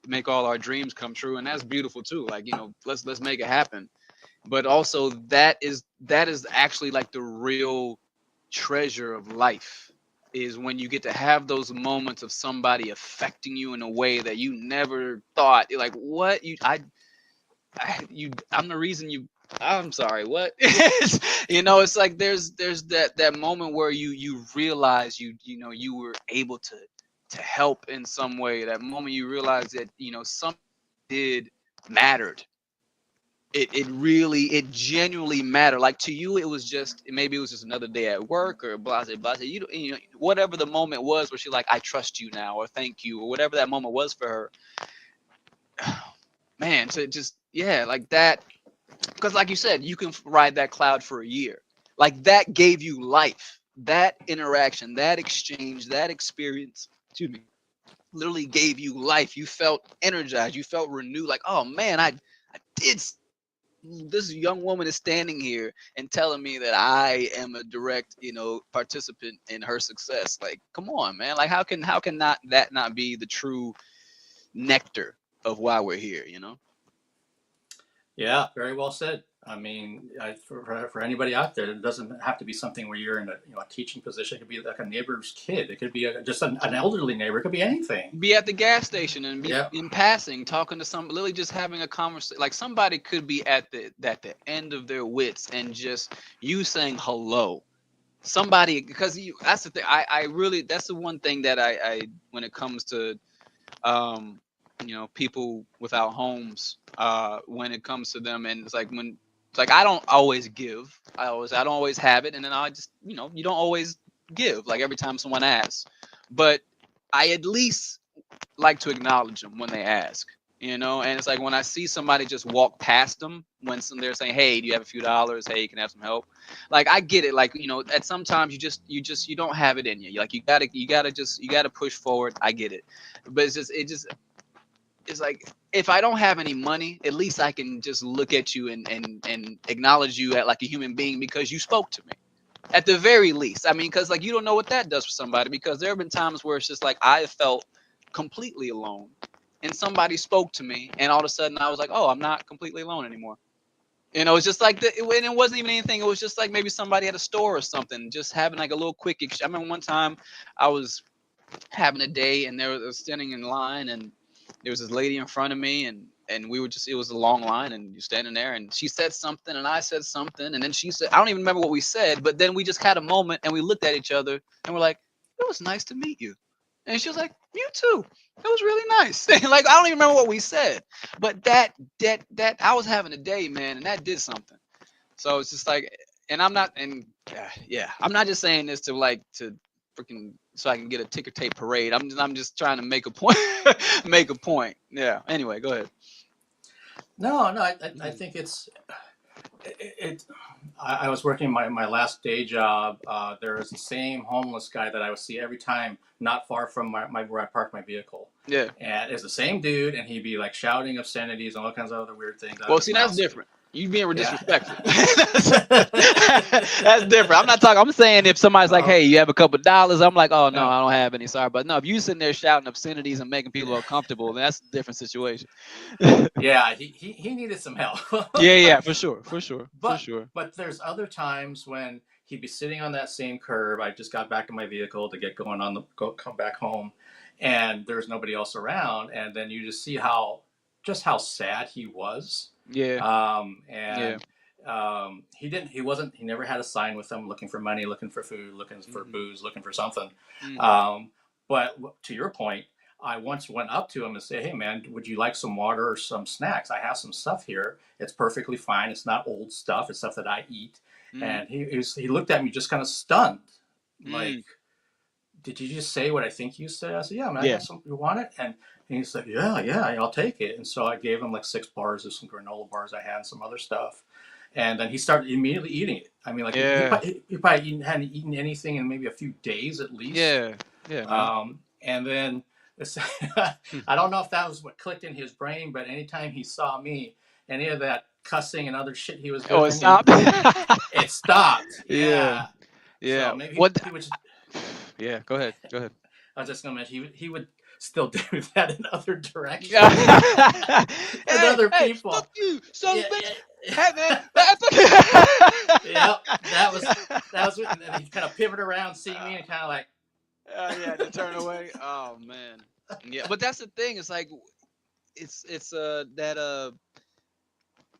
make all our dreams come true, and that's beautiful too. Like, let's make it happen. But also that is actually like the real treasure of life, is when you get to have those moments of somebody affecting you in a way that you never thought. You're like, what? I'm the reason you. I'm sorry, what? It's like there's that moment where you realize you were able to help in some way. That moment you realize that something did mattered. It genuinely mattered. Like, to you, maybe it was just another day at work, or blah blah blah. Whatever the moment was where she's like, I trust you now, or thank you, or whatever that moment was for her. Man, to just like that. Because like you said, you can ride that cloud for a year. Like, that gave you life. That interaction, that exchange, that experience, literally gave you life. You felt energized. You felt renewed. Like, oh man, I did. This young woman is standing here and telling me that I am a direct, participant in her success. Like, come on, man. Like, how can that not be the true nectar of why we're here, Yeah, very well said. I mean, for anybody out there, it doesn't have to be something where you're in a teaching position. It could be like a neighbor's kid. It could be just an elderly neighbor. It could be anything. Be at the gas station and be in passing, talking to literally just having a conversation. Like, somebody could be at the end of their wits, and just you saying hello. Somebody, because that's the thing. I really, that's the one thing that I when it comes to people without homes, when it comes to them, and it's like I don't always give. I don't always have it, and then I just you don't always give. Like, every time someone asks, but I at least like to acknowledge them when they ask. And it's like, when I see somebody just walk past them when they're saying, "Hey, do you have a few dollars? Hey, you can have some help." Like, I get it. Like, at sometimes you don't have it in you. Like, you gotta push forward. I get it, but it's like, if I don't have any money, at least I can just look at you and acknowledge you at like a human being, because you spoke to me. At the very least. I mean, because like, you don't know what that does for somebody, because there have been times where it's just like I felt completely alone, and somebody spoke to me, and all of a sudden I was like, oh, I'm not completely alone anymore. It's just like and it wasn't even anything. It was just like maybe somebody at a store or something, just having like a little quick I remember one time I was having a day, and I was standing in line, and there was this lady in front of me, and we were it was a long line, and you're standing there, and she said something, and I said something, and then she said, I don't even remember what we said, but then we just had a moment, and we looked at each other, and we're like, it was nice to meet you. And she was like, you too. It was really nice. Like, I don't even remember what we said, but that I was having a day, man, and that did something. So it's just like, and I'm not just saying this to freaking so I can get a ticker tape parade. I'm just trying to make a point. Make a point. Yeah. Anyway, go ahead. No, I think I was working my last day job. There was the same homeless guy that I would see every time, not far from where I parked my vehicle. Yeah. And it's the same dude, and he'd be like shouting obscenities and all kinds of other weird things. Well, see, that's different. You being disrespectful. That's different. I'm not talking. I'm saying if somebody's like, "Hey, you have a couple dollars," I'm like, "Oh no, I don't have any. Sorry." But no, if you sitting there shouting obscenities and making people uncomfortable, then that's a different situation. Yeah, he needed some help. yeah, for sure. But there's other times when he'd be sitting on that same curb. I just got back in my vehicle to get going come back home, and there's nobody else around, and then you just see how sad he was. Yeah. he never had a sign with him looking for money, looking for food, looking for booze, looking for something. But to your point, I once went up to him and said, "Hey man, would you like some water or some snacks? I have some stuff here. It's perfectly fine. It's not old stuff. It's stuff that I eat." And he looked at me just kind of stunned, like, "Did you just say what I think you said?" I said, "Yeah, man, I got some. You want it?" And he said, "Yeah, I'll take it." And so I gave him like 6 bars of some granola bars I had and some other stuff. And then he started immediately eating it. I mean, like he probably hadn't eaten anything in maybe a few days at least. And then I don't know if that was what clicked in his brain, but anytime he saw me, any of that cussing and other shit he was doing, it stopped. It stopped. Yeah. So maybe he would. Yeah, go ahead. I was just gonna mention he would still do that in other directions. With other people. Fuck you, son of a bitch. Hey man, that was and then he kind of pivot around, see me, and kind of like, to turn away. Oh man, yeah. But that's the thing. It's like, it's that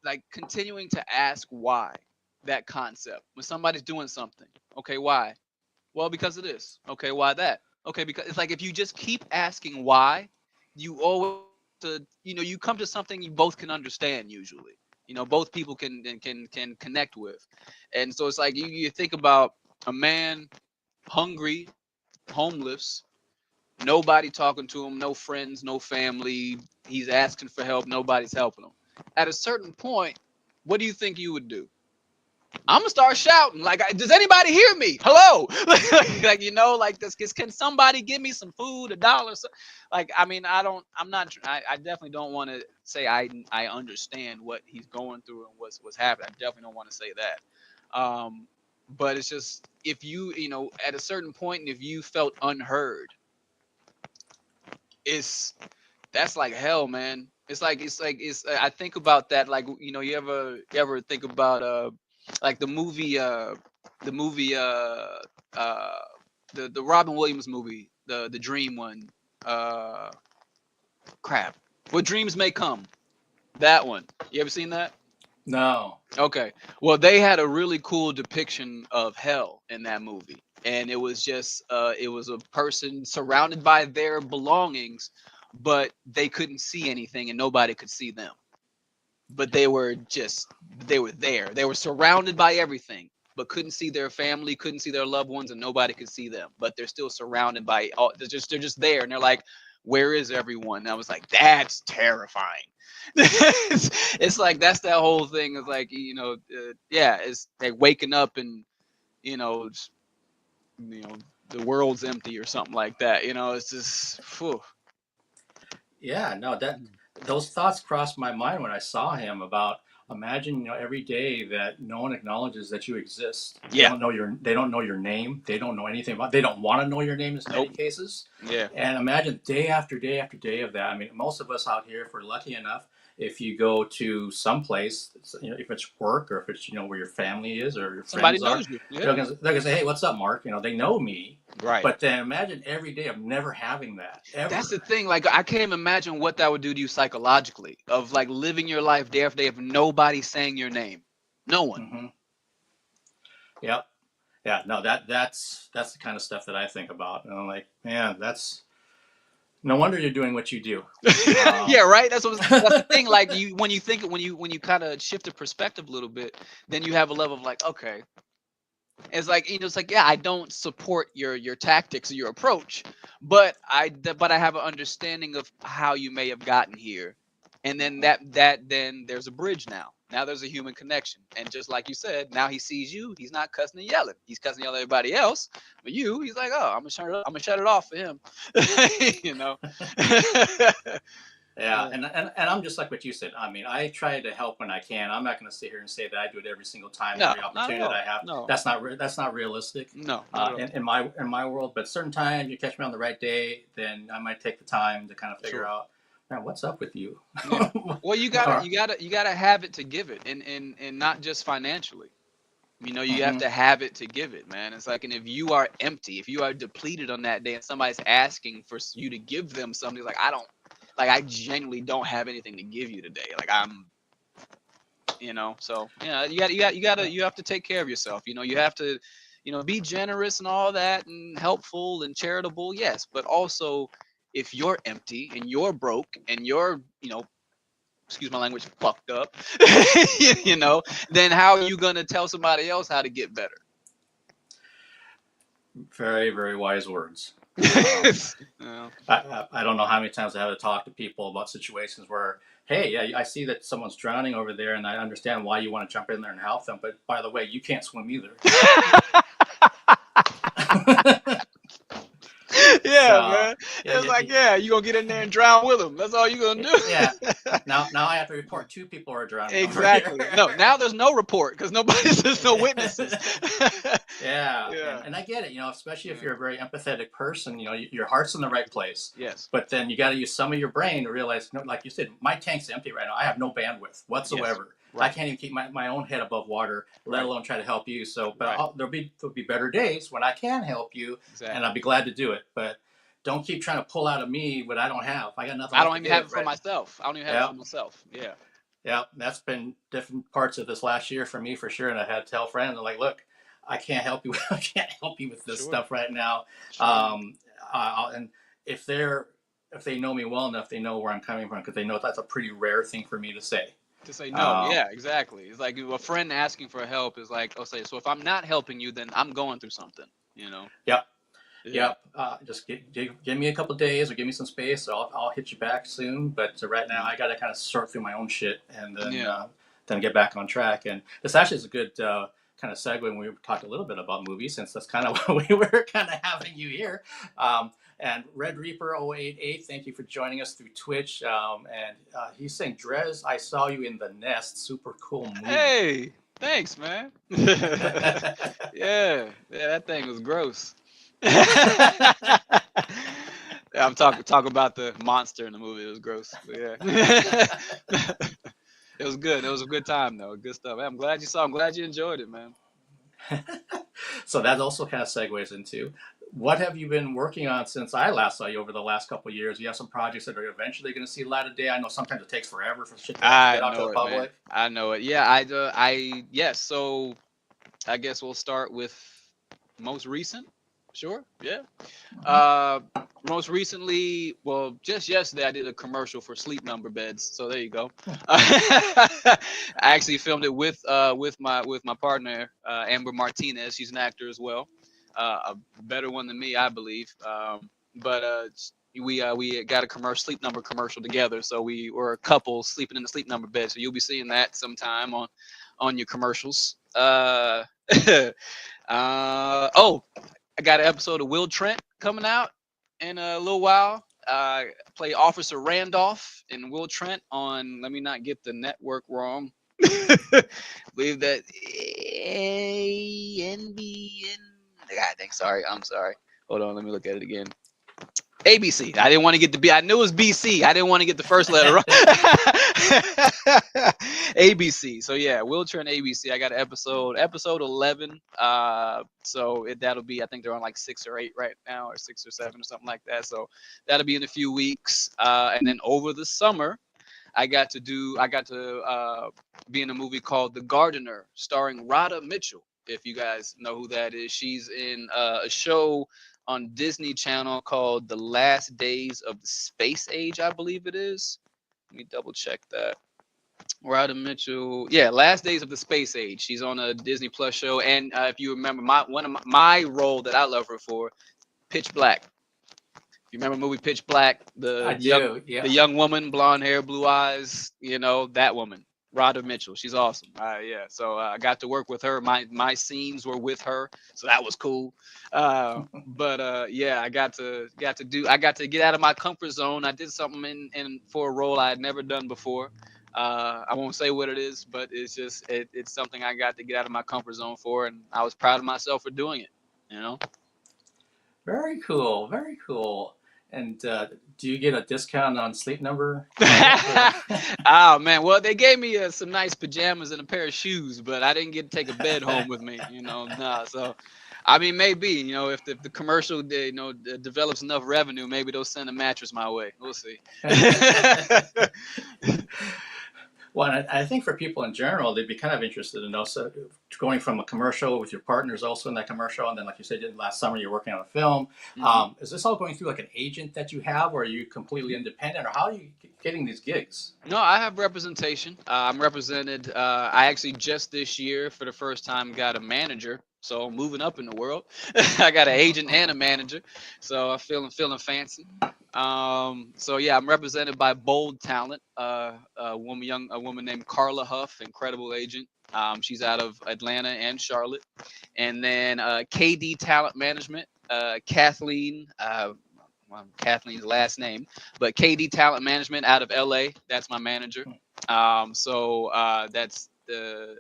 like continuing to ask why, that concept when somebody's doing something. Okay, why? Well, because of this. Okay, why that? Okay, because it's like if you just keep asking why, you always you come to something you both can understand usually. Both people can connect with. And so it's like you think about a man hungry, homeless, nobody talking to him, no friends, no family. He's asking for help, nobody's helping him. At a certain point, what do you think you would do? I'm gonna start shouting like, does anybody hear me? Hello? like this. Can somebody give me some food, $1? Like, I mean, I definitely don't want to say I understand what he's going through and what's happening. I definitely don't want to say that. But it's just, if you at a certain point, and if you felt unheard, that's like hell, man. It's like I think about that, like, you ever think about like the movie the Robin Williams movie, the dream one, crap, What Dreams May Come, that one. You ever seen that? No. Okay. Well, they had a really cool depiction of hell in that movie, and it was just it was a person surrounded by their belongings, but they couldn't see anything and nobody could see them. But they were there. They were surrounded by everything, but couldn't see their family, couldn't see their loved ones, and nobody could see them. But they're still surrounded by all. They're just there, and they're like, "Where is everyone?" And I was like, "That's terrifying." It's like that's that whole thing. Is like it's like waking up and the world's empty or something like that. It's just. Whew. Yeah, no, those thoughts crossed my mind when I saw him about, imagine, every day that no one acknowledges that you exist. Yeah. They don't know your name. They don't know anything about. They don't want to know your name in many cases. Yeah. And imagine day after day after day of that. I mean, most of us out here, if we're lucky enough, if you go to some place, if it's work or if it's where your family is or your somebody friends knows are, you. they're gonna say, "Hey, what's up, Mark?" They know me. Right. But then imagine every day of never having that. Ever. That's the thing. Like, I can't even imagine what that would do to you psychologically, of like living your life day after day of nobody saying your name. No one. Mm-hmm. Yep. Yeah. No, that's the kind of stuff that I think about. And I'm like, man, that's no wonder you're doing what you do. Yeah, right. That's the thing. Like, when you kind of shift the perspective a little bit, then you have a level of like, okay. It's like, it's like, yeah, I don't support your tactics or your approach, but I have an understanding of how you may have gotten here, and then then there's a bridge now. Now there's a human connection, and just like you said, now he sees you. He's not cussing and yelling. He's cussing and yelling at everybody else, but he's like, oh, I'm gonna shut it off for him. Yeah, and I'm just like what you said. I mean, I try to help when I can. I'm not going to sit here and say that I do it every single time, every opportunity that I have. No. That's not realistic. No. In my world, but certain times you catch me on the right day, then I might take the time to kind of figure out, man, what's up with you? Yeah. Well, you gotta have it to give it, and not just financially. You have to have it to give it, man. It's like, and if you are empty, if you are depleted on that day, and somebody's asking for you to give them something, like I genuinely don't have anything to give you today. Like, You know, so yeah, you have to take care of yourself. You know, you have to, you know, be generous and all that and helpful and charitable, yes, but also if you're empty and you're broke and you're, you know, excuse my language, fucked up, you know, then how are you gonna tell somebody else how to get better? Very, very wise words. Yeah. I don't know how many times I have to talk to people about situations where, hey, yeah, I see that someone's drowning over there, and I understand why you want to jump in there and help them. But by the way, you can't swim either. Man. It's like, yeah, you gonna get in there and drown with them. That's all you gonna do. Yeah. Now I have to report 2 people are drowning. Exactly. No, now there's no report because there's no witnesses. Yeah. And I get it, you know, especially if you're a very empathetic person, you know, your heart's in the right place. Yes. But then you got to use some of your brain to realize, no, like you said, my tank's empty right now. I have no bandwidth whatsoever. Yes. Right. I can't even keep my own head above water, let alone try to help you. So, but there'll be better days when I can help you, and I'll be glad to do it. But don't keep trying to pull out of me what I don't have. I got nothing. I don't even have it for myself. I don't even have it for myself. Yeah. Yeah, that's been different parts of this last year for me, for sure. And I had to tell friends, I'm like, look, I can't help you. I can't help you with this stuff right now. And if they know me well enough, they know where I'm coming from, because they know that's a pretty rare thing for me to say. To say no, yeah, exactly. It's like a friend asking for help is like, so if I'm not helping you, then I'm going through something, you know? Yep. Just give me a couple of days or give me some space. I'll hit you back soon. But right now, I got to kind of sort through my own shit and then get back on track. And this actually is a good kind of segue when we talked a little bit about movies, since that's kind of what we were kind of having you here. And Red Reaper 088, thank you for joining us through Twitch. And he's saying, DREZ, I saw you in The Nest. Super cool movie. Hey, thanks, man. yeah, that thing was gross. I'm talking about the monster in the movie. It was gross. Yeah. It was good. It was a good time though. Good stuff. I'm glad you saw. I'm glad you enjoyed it, man. So that also kind of segues into, what have you been working on since I last saw you over the last couple of years? You have some projects that are eventually going to see the light of day. I know sometimes it takes forever for shit to get out to the public. Man. I know it. Yeah, yes. So I guess we'll start with most recent. Sure. Yeah. Most recently, well, just yesterday I did a commercial for Sleep Number beds. So there you go. I actually filmed it with my partner Amber Martinez. She's an actor as well. A better one than me, I believe. But we got a Sleep Number commercial together. So we were a couple sleeping in the Sleep Number bed. So you'll be seeing that sometime on your commercials. I got an episode of Will Trent coming out in a little while. Play Officer Randolph in Will Trent on, let me not get the network wrong. Believe that NBN. I'm sorry. Hold on, let me look at it again. ABC. I didn't want to get the B. I knew it was BC. I didn't want to get the first letter wrong. ABC. So yeah, Will Trent ABC. I got episode 11. So that'll be, I think they're on like 6 or 8 right now, or 6 or 7 or something like that. So that'll be in a few weeks. And then over the summer, I got to be in a movie called The Gardener, starring Radha Mitchell. If you guys know who that is, she's in a show on Disney Channel called The Last Days of the Space Age, I believe it is. Let me double check that. Radha Mitchell, yeah, Last Days of the Space Age. She's on a Disney Plus show, and if you remember, my role that I love her for, Pitch Black. You remember the movie Pitch Black? The young woman, blonde hair, blue eyes. You know that woman, Radha Mitchell. She's awesome. Yeah. So I got to work with her. My scenes were with her, so that was cool. But yeah, I got to get out of my comfort zone. I did something in for a role I had never done before. I won't say what it is, but it's just it's something I got to get out of my comfort zone for, and I was proud of myself for doing it. You know. Very cool. Very cool. And do you get a discount on Sleep Number? Oh man, well they gave me some nice pajamas and a pair of shoes, but I didn't get to take a bed home with me. You know, nah. So, I mean, maybe if the commercial develops enough revenue, maybe they'll send a mattress my way. We'll see. Well, and I think for people in general, they'd be kind of interested to know. So, going from a commercial with your partners also in that commercial, and then, like you said, last summer you're working on a film. Is this all going through like an agent that you have, or are you completely independent, or how are you getting these gigs? No, I have representation. I'm represented. I actually just this year, for the first time, got a manager. So I'm moving up in the world. I got an agent and a manager. So I'm feeling fancy. So yeah, I'm represented by Bold Talent, a woman named Carla Huff, incredible agent. She's out of Atlanta and Charlotte. And then KD Talent Management, Kathleen. Well, Kathleen's last name, but KD Talent Management out of LA. That's my manager. So that's the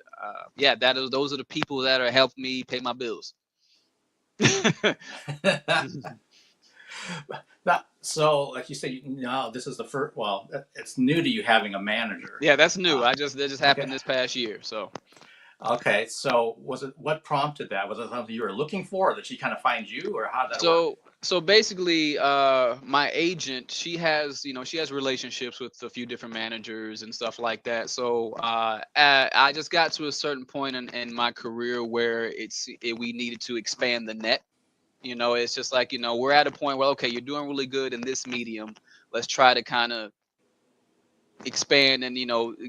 those are the people that are helping me pay my bills. So, like you said, no, this is the first. Well, it's new to you having a manager. Yeah, that's new. That just happened this past year. So. Okay, so what prompted that? Was it something you were looking for, or did she kind of find you, or how did that work? So basically, my agent, she has relationships with a few different managers and stuff like that. So I just got to a certain point in my career where we needed to expand the net. It's just like, we're at a point where, okay, you're doing really good in this medium. Let's try to kind of expand and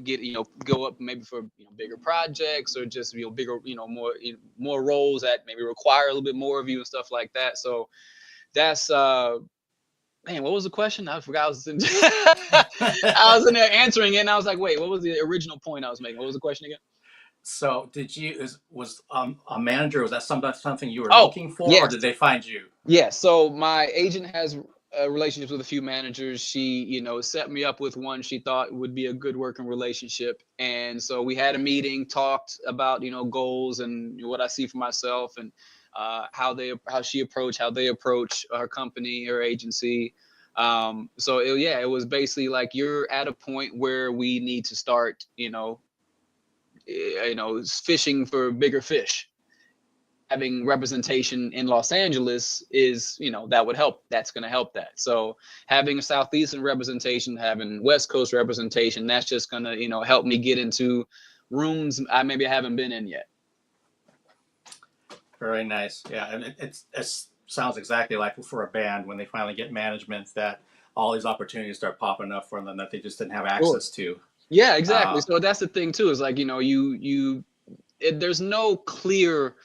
get go up maybe for bigger projects, or just bigger more roles that maybe require a little bit more of you and stuff like that. So that's man, what was the question? I forgot. I was in there answering it, and I was like, wait, what was the original point I was making? What was the question again? So was a manager, was that something you were looking for, yes. Or did they find you? Yeah, so my agent has relationships with a few managers. She set me up with one she thought would be a good working relationship, and so we had a meeting, talked about goals and what I see for myself, and how they approach our company or agency. So it was basically like, you're at a point where we need to start fishing for bigger fish. Having representation in Los Angeles is, that would help. That's going to help that. So having a Southeastern representation, having West Coast representation, that's just going to, help me get into rooms I haven't been in yet. Very nice. Yeah. And it sounds exactly like for a band when they finally get management, that all these opportunities start popping up for them that they just didn't have access to. Yeah, exactly. So that's the thing too, is like, there's no clear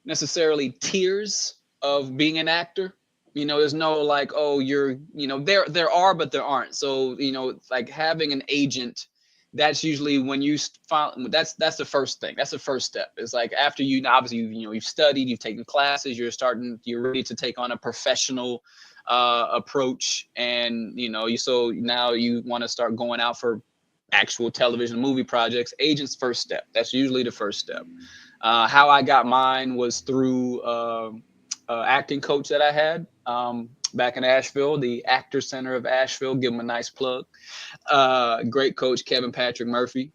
necessarily tiers of being an actor. There's no like, oh, you're, there are, but there aren't. So, like having an agent, that's usually when you that's the first thing. That's the first step. It's like after obviously, you've studied, you've taken classes, you're ready to take on a professional approach. And, so now you want to start going out for actual television movie projects. Agent's first step. That's usually the first step. How I got mine was through acting coach that I had back in Asheville, the Actor Center of Asheville. Give him a nice plug. Great coach, Kevin Patrick Murphy.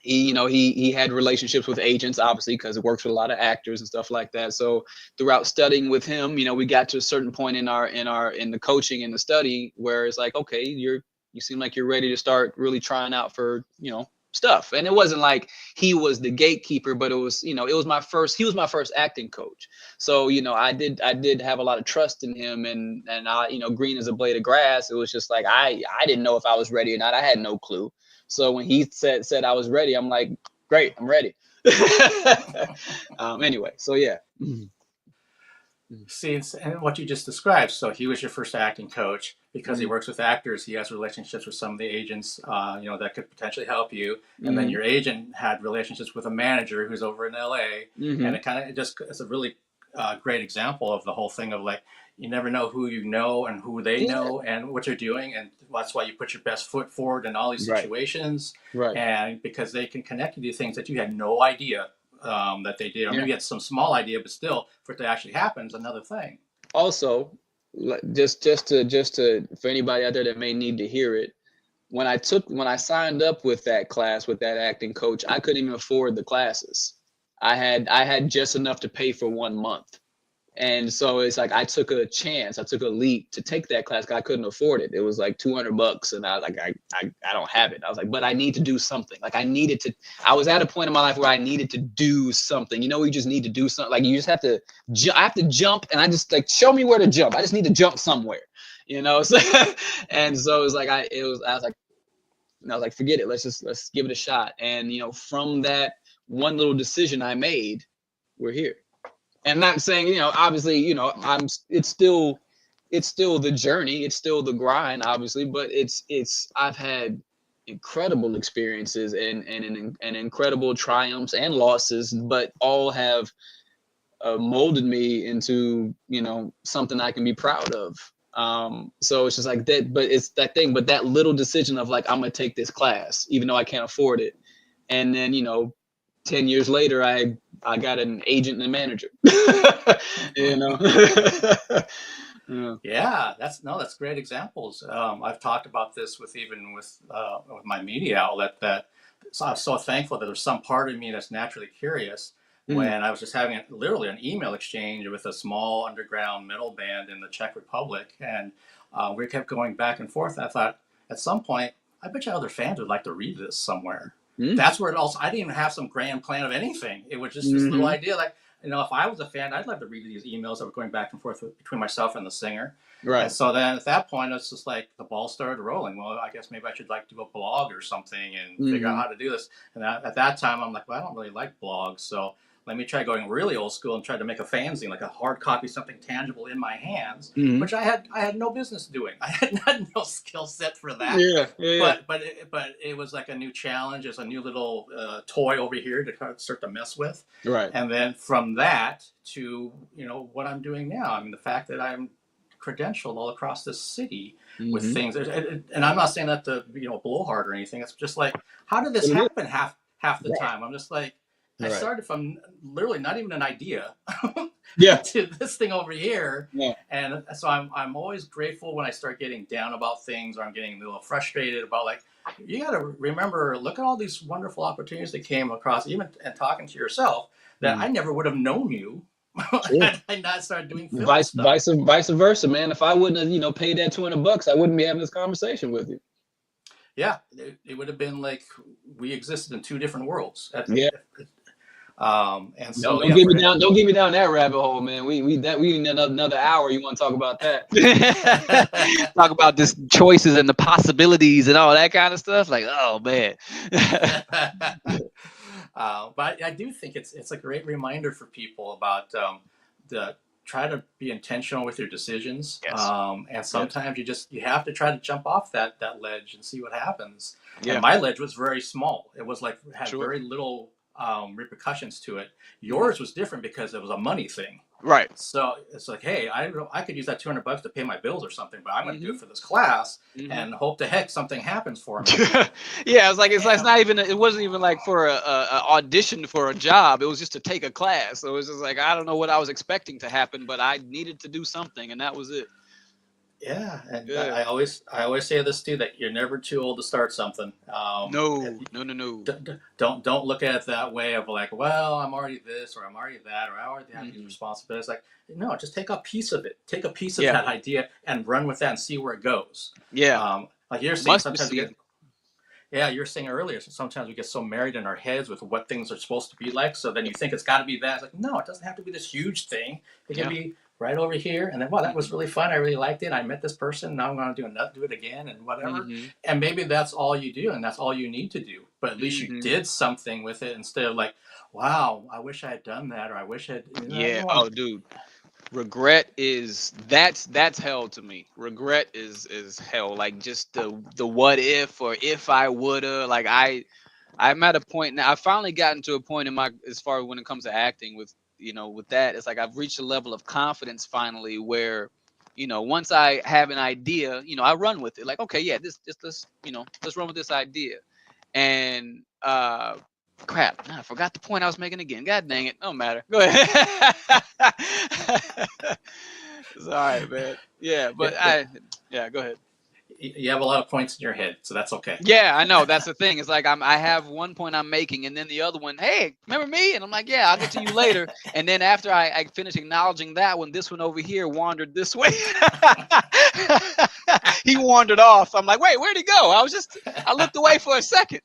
He had relationships with agents, obviously, because it works with a lot of actors and stuff like that. So throughout studying with him, we got to a certain point in the coaching and the study where it's like, okay, you seem like you're ready to start really trying out for stuff. And it wasn't like he was the gatekeeper, but it was he was my first acting coach. So I did have a lot of trust in him, and I green as a blade of grass. It was just like I didn't know if I was ready or not. I had no clue. So when he said I was ready, I'm like, great, I'm ready. Anyway, so yeah. See, and what you just described. So he was your first acting coach because he works with actors. He has relationships with some of the agents, that could potentially help you. And then your agent had relationships with a manager who's over in LA. And it's a really great example of the whole thing of like, you never know who you know and who they know and what you're doing. And that's why you put your best foot forward in all these situations. Right. And because they can connect you to things that you had no idea that they did, or maybe you had some small idea, but still for it to actually happen is another thing. Also, just to for anybody out there that may need to hear it, when I signed up with that class with that acting coach, I couldn't even afford the classes. I had just enough to pay for 1 month. And so it's like I took a chance, I took a leap to take that class because I couldn't afford it. It was like $200, and I was like, I don't have it. I was like, but I need to do something. Like I was at a point in my life where I needed to do something. You know, you just need to do something. Like you just have to, I have to jump, and I just like show me where to jump. I just need to jump somewhere, you know. So, and so it was like I was like, forget it. Let's give it a shot. And you know, from that one little decision I made, we're here. And not saying, you know, obviously, you know, it's still the journey, it's still the grind, obviously, but I've had incredible experiences and incredible triumphs and losses, but all have molded me into, you know, something I can be proud of. So it's just like that, but it's that thing, but that little decision of like, I'm gonna take this class, even though I can't afford it. And then, you know, 10 years later, I got an agent and a manager, you know. Yeah, that's great examples. I've talked about this with my media outlet, that so I'm so thankful that there's some part of me that's naturally curious. When I was just having literally an email exchange with a small underground metal band in the Czech Republic, and we kept going back and forth. And I thought at some point, I bet you other fans would like to read this somewhere. That's where it also, I didn't even have some grand plan of anything. It was just this little idea, like, you know, if I was a fan, I'd love to read these emails that were going back and forth between myself and the singer. Right. And so then at that point, it's just like the ball started rolling. Well, I guess maybe I should like do a blog or something and figure out how to do this. And at that time, I'm like, well, I don't really like blogs. So let me try going really old school and try to make a fanzine, like a hard copy, something tangible in my hands, which I had no business doing. I had no skill set for that. But it was like a new challenge. It's a new little toy over here to kind of start to mess with. Right. And then from that to, you know, what I'm doing now. I mean, the fact that I'm credentialed all across this city with things, and I'm not saying that to, you know, blowhard or anything. It's just like, how did this happen half the time? I'm just like, I started from literally not even an idea to this thing over here. Yeah. And so I'm always grateful when I start getting down about things, or I'm getting a little frustrated about, like, you got to remember, look at all these wonderful opportunities that came across, even and talking to yourself, that I never would have known you. I not started doing film vice versa, man. If I wouldn't have, you know, paid that $200, I wouldn't be having this conversation with you. Yeah, it would have been like we existed in two different worlds. And so don't get me down that rabbit hole, man. We need another hour. You want to talk about that? Talk about this choices and the possibilities and all that kind of stuff. Like, oh man. But I do think it's a great reminder for people about try to be intentional with your decisions. Yes. And sometimes you have to try to jump off that ledge and see what happens. Yeah. And my ledge was very small. It was like had very little repercussions to it. Yours was different because it was a money thing. Right. So it's like, hey, I could use that $200 to pay my bills or something, but I'm going to do it for this class and hope to heck something happens for me. Yeah, it's not even. It wasn't even like for a audition for a job. It was just to take a class. So it was just like, I don't know what I was expecting to happen, but I needed to do something, and that was it. Yeah, and I always say this too, that you're never too old to start something. No. Don't look at it that way of like, well, I'm already this or I'm already that or I already have these responsibilities. Like, no, just take a piece of it. Take a piece of that idea and run with that and see where it goes. Yeah. Like you're saying, sometimes you're saying earlier, sometimes we get so married in our heads with what things are supposed to be like. So then you think it's got to be that. It's like, no, it doesn't have to be this huge thing. It can be right over here, and then, wow, that was really fun. I really liked it. I met this person. Now I'm going to do it again, and whatever. And maybe that's all you do, and that's all you need to do. But at least you did something with it instead of like, wow, I wish I had done that, or I wish I had. Oh, dude, regret that's hell to me. Regret is hell. Like just the what if or if I woulda. Like I'm at a point now. I've finally gotten to a point in my, as far as when it comes to acting with. You know, with that, it's like I've reached a level of confidence finally where, you know, once I have an idea, you know, I run with it. Like, okay, yeah, let's run with this idea. And crap, I forgot the point I was making again. God dang it, don't matter. Go ahead. It's all right, man. Yeah, but go ahead. you have a lot of points in your head, so that's okay. Yeah, I know. That's the thing. It's like I have one point I'm making, and then the other one, hey, remember me? And I'm like, yeah, I'll get to you later. And then after I finish acknowledging that one, this one over here wandered this way. He wandered off. I'm like, wait, where'd he go? I looked away for a second.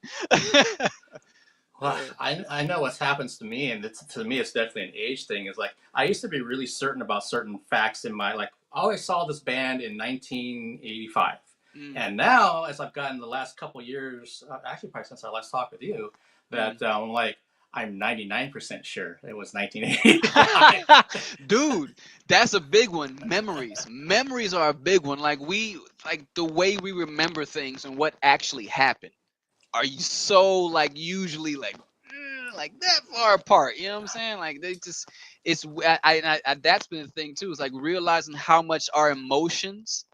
Well, I know what happens to me, and to me it's definitely an age thing. Is like I used to be really certain about certain facts in my, like I always saw this band in 1985, and now as I've gotten the last couple years, actually probably since I last talked with you, that I'm 99% sure it was 1985. Dude, that's a big one. Memories are a big one. Like the way we remember things and what actually happened. Are you so like usually like that far apart? You know what I'm saying? Like they just, I that's been the thing too. Is like realizing how much our emotions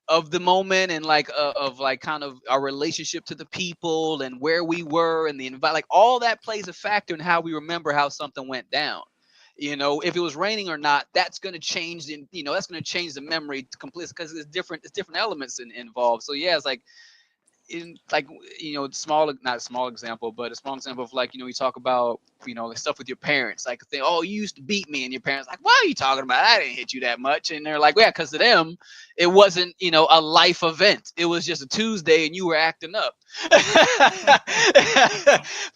of the moment and like of like kind of our relationship to the people and where we were and the like all that plays a factor in how we remember how something went down. You know, if it was raining or not, that's going to change that's going to change the memory completely because it's different elements involved. So yeah, it's like in like not a small example, but a small example of like you talk about like stuff with your parents, like they you used to beat me, and your parents like, what are you talking about? I didn't hit you that much, and they're like, yeah, because to them it wasn't a life event, it was just a Tuesday and you were acting up.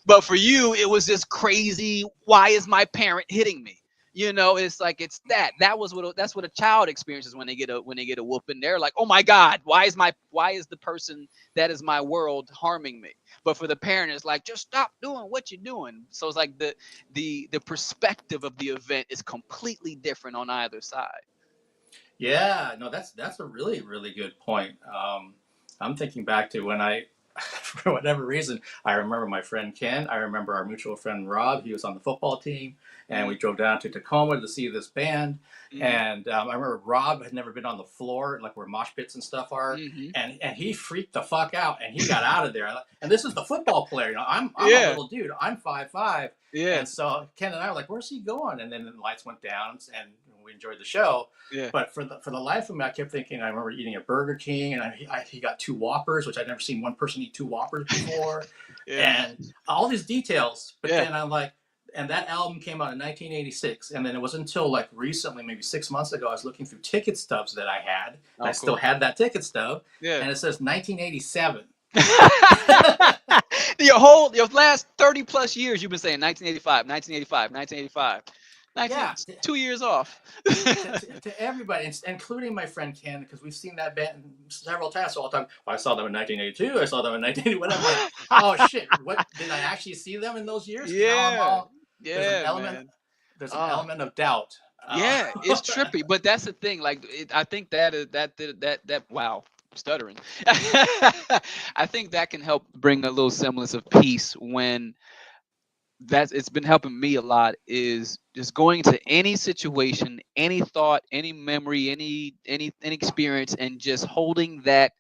But for you it was just crazy, why is my parent hitting me? It's like that's what a child experiences when they get a whooping. They're like, oh my God, why is the person that is my world harming me? But for the parent, it's like, just stop doing what you're doing. So it's like the perspective of the event is completely different on either side. Yeah, no, that's a really, really good point. I'm thinking back to when for whatever reason, I remember my friend Ken. I remember our mutual friend Rob. He was on the football team, and we drove down to Tacoma to see this band. And I remember Rob had never been on the floor, like where mosh pits and stuff are, and he freaked the fuck out, and he got out of there. And this is the football player. I'm a little dude. I'm 5'5". Yeah. And so Ken and I were like, "Where's he going?" And then the lights went down, and we enjoyed the show. Yeah. But for the life of me, I kept thinking. I remember eating at Burger King, and he got 2 Whoppers, which I'd never seen one person eat 2 Whoppers before, and all these details. But then I'm like, and that album came out in 1986, and then it was until like recently, maybe 6 months ago, I was looking through ticket stubs that I had. I still had that ticket stub, and it says 1987. Your last 30 plus years, you've been saying 1985, 1985, 1985. Yeah, 2 years off. to everybody, including my friend Ken, because we've seen that band several times. All the time. Well, I saw them in 1982. I saw them in 1981. I'm like, oh shit! What did I actually see them in those years? Yeah, there's an element of doubt. Yeah, it's trippy, but that's the thing. Like, I think that wow, stuttering. I think that can help bring a little semblance of peace when. It's been helping me a lot, is just going to any situation, any thought, any memory, any experience, and just holding that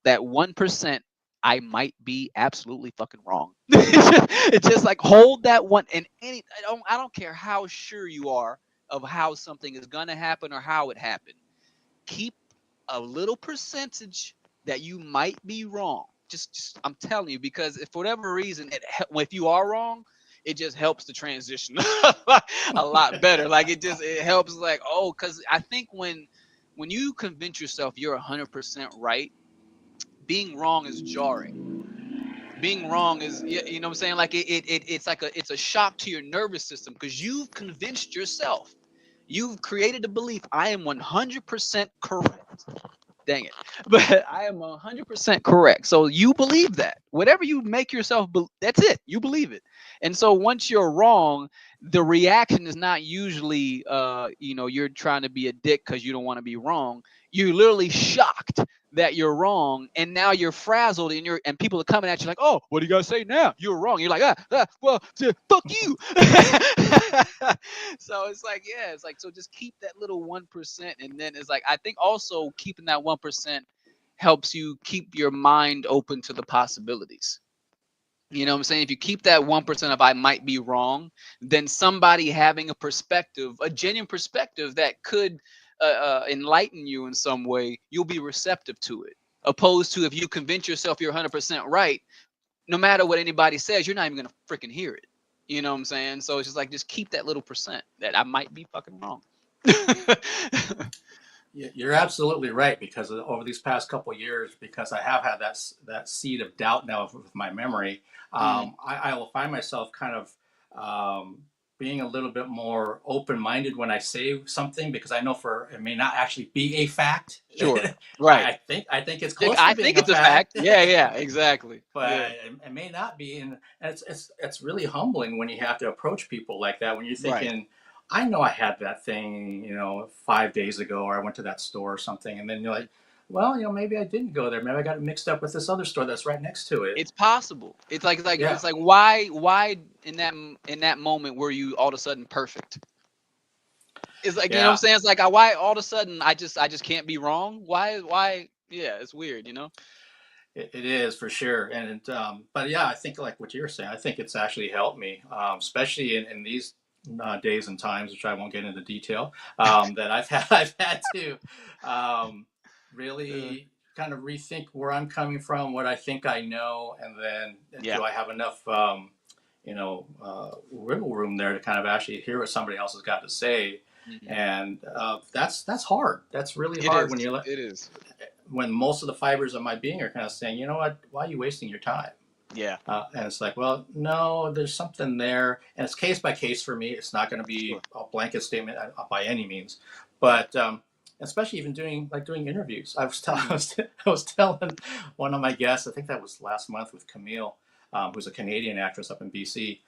1%. I might be absolutely fucking wrong. It's just like hold that one, and I don't care how sure you are of how something is gonna happen or how it happened. Keep a little percentage that you might be wrong. Just I'm telling you, because if for whatever reason if you are wrong, it just helps the transition a lot better. Like it helps, like, because I think when you convince yourself you're 100% right, being wrong is jarring. Being wrong is, you know what I'm saying? Like it's like it's a shock to your nervous system, because you've convinced yourself, you've created a belief, I am 100% correct. Dang it. But I am 100% correct. So you believe that. Whatever you make yourself that's it. You believe it. And so once you're wrong, the reaction is not usually you're trying to be a dick because you don't want to be wrong. You're literally shocked that you're wrong, and now you're frazzled, and people are coming at you like, oh, what do you guys say now? You're wrong. You're like, well, fuck you. So it's like, so just keep that little 1%, and then it's like, I think also keeping that 1% helps you keep your mind open to the possibilities. You know what I'm saying? If you keep that 1% of I might be wrong, then somebody having a genuine perspective that could enlighten you in some way, you'll be receptive to it. Opposed to if you convince yourself you're 100% right, no matter what anybody says, you're not even gonna freaking hear it. You know what I'm saying? So it's just like, just keep that little percent that I might be fucking wrong. You're absolutely right, because over these past couple of years, because I have had that seed of doubt now with my memory, I will find myself kind of being a little bit more open-minded when I say something, because I know it may not actually be a fact. Sure, right. I think it's close I to being think it's a fact. Yeah, exactly. But Yeah. it may not be, and it's really humbling when you have to approach people like that, when you're thinking. Right. I know I had that thing, 5 days ago, or I went to that store or something, and then you're like, well, maybe I didn't go there. Maybe I got it mixed up with this other store that's right next to it. It's possible. It's like Yeah. it's like why in that moment were you all of a sudden perfect? It's like, you know what I'm saying? It's like, why all of a sudden I just can't be wrong? Why? Yeah, it's weird, It is for sure, and but yeah, I think like what you're saying, I think it's actually helped me, especially in these days and times, which I won't get into detail, that I've had to really kind of rethink where I'm coming from, what I think I know, and then do I have enough wiggle room there to kind of actually hear what somebody else has got to say. And that's hard. That's really hard when you're like, it is, when most of the fibers of my being are kind of saying, you know what, why are you wasting your time? Yeah. And it's like, well, no, there's something there, and it's case by case for me. It's not going to be a blanket statement by any means, but especially even doing interviews. I was telling one of my guests, I think that was last month, with Camille, who's a Canadian actress up in BC,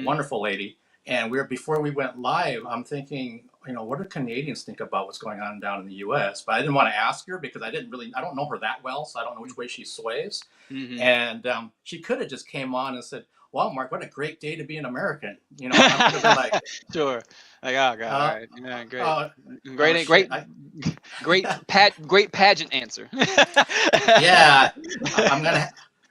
wonderful lady. And before we went live, I'm thinking, what do Canadians think about what's going on down in the U.S.? But I didn't want to ask her, because I don't know her that well, so I don't know which way she sways. And she could have just came on and said, "Well, Mark, what a great day to be an American." I would have been like, sure, like, oh god, all right, yeah, great pageant answer. Yeah,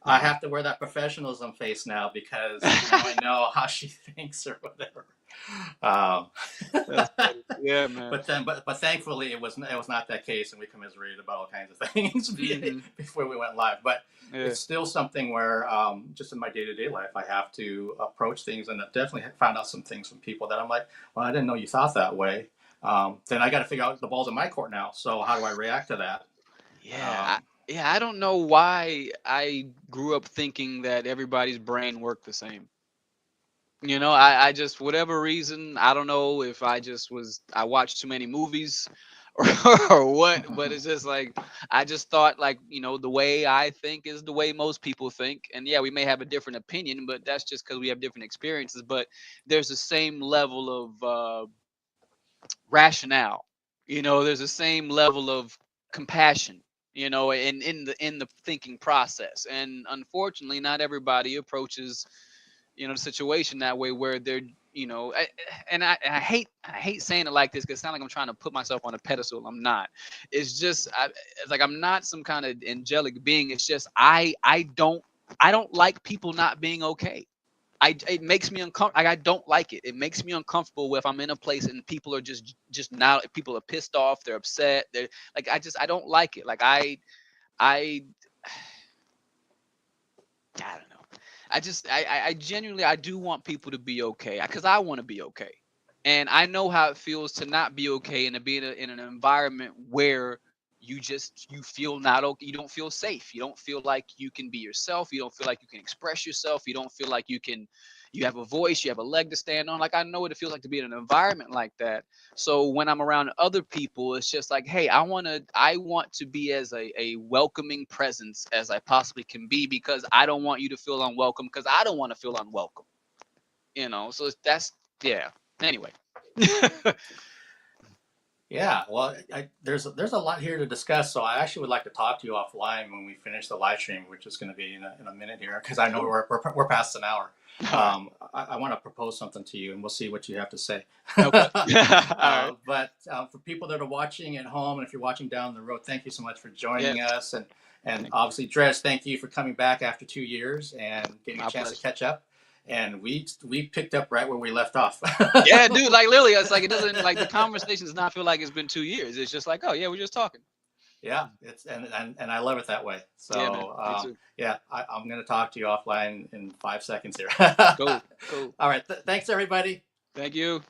I have to wear that professionalism face now, because I know how she thinks or whatever. Yeah, man. But thankfully it was not that case, and we commiserated about all kinds of things before we went live. But it's still something where just in my day-to-day life, I have to approach things, and I've definitely found out some things from people that I'm like, well, I didn't know you thought that way. Then I got to figure out the ball's in my court now. So how do I react to that? I don't know why I grew up thinking that everybody's brain worked the same. I just, whatever reason, I don't know if I watched too many movies or what, but it's just like, I just thought, like, the way I think is the way most people think. And yeah, we may have a different opinion, but that's just because we have different experiences. But there's the same level of rationale, there's the same level of compassion, in the thinking process. And unfortunately, not everybody approaches the situation that way, where they're I hate saying it like this, because it sounds like I'm trying to put myself on a pedestal. I'm not. It's just it's like, I'm not some kind of angelic being. It's just I don't like people not being okay. It makes me uncomfortable. I don't like it. It makes me uncomfortable if I'm in a place and people are just not, people are pissed off, they're upset, they're like, I don't like it. Like I don't know. I genuinely, I do want people to be okay, because I want to be okay. And I know how it feels to not be okay, and to be in an environment where you feel not okay. You don't feel safe. You don't feel like you can be yourself. You don't feel like you can express yourself. You don't feel like you have a voice, you have a leg to stand on. Like, I know what it feels like to be in an environment like that. So when I'm around other people, it's just like, hey, I want to be as a welcoming presence as I possibly can be, because I don't want you to feel unwelcome, because I don't want to feel unwelcome. So that's, yeah. Anyway. Yeah, well, there's a lot here to discuss, so I actually would like to talk to you offline when we finish the live stream, which is going to be in a minute here, because I know we're past an hour. I want to propose something to you, and we'll see what you have to say. Okay. But for people that are watching at home, and if you're watching down the road, thank you so much for joining us, and obviously, DREZ, thank you for coming back after 2 years and getting a chance to catch up. And we picked up right where we left off. Yeah, dude, like literally, it's like, it doesn't, like, the conversation does not feel like it's been 2 years. It's just like, oh yeah, we're just talking. Yeah, it's and I love it that way. So Yeah, man. Me too. yeah, I'm going to talk to you offline in 5 seconds here. Cool. Cool. All right. Thanks, everybody. Thank you.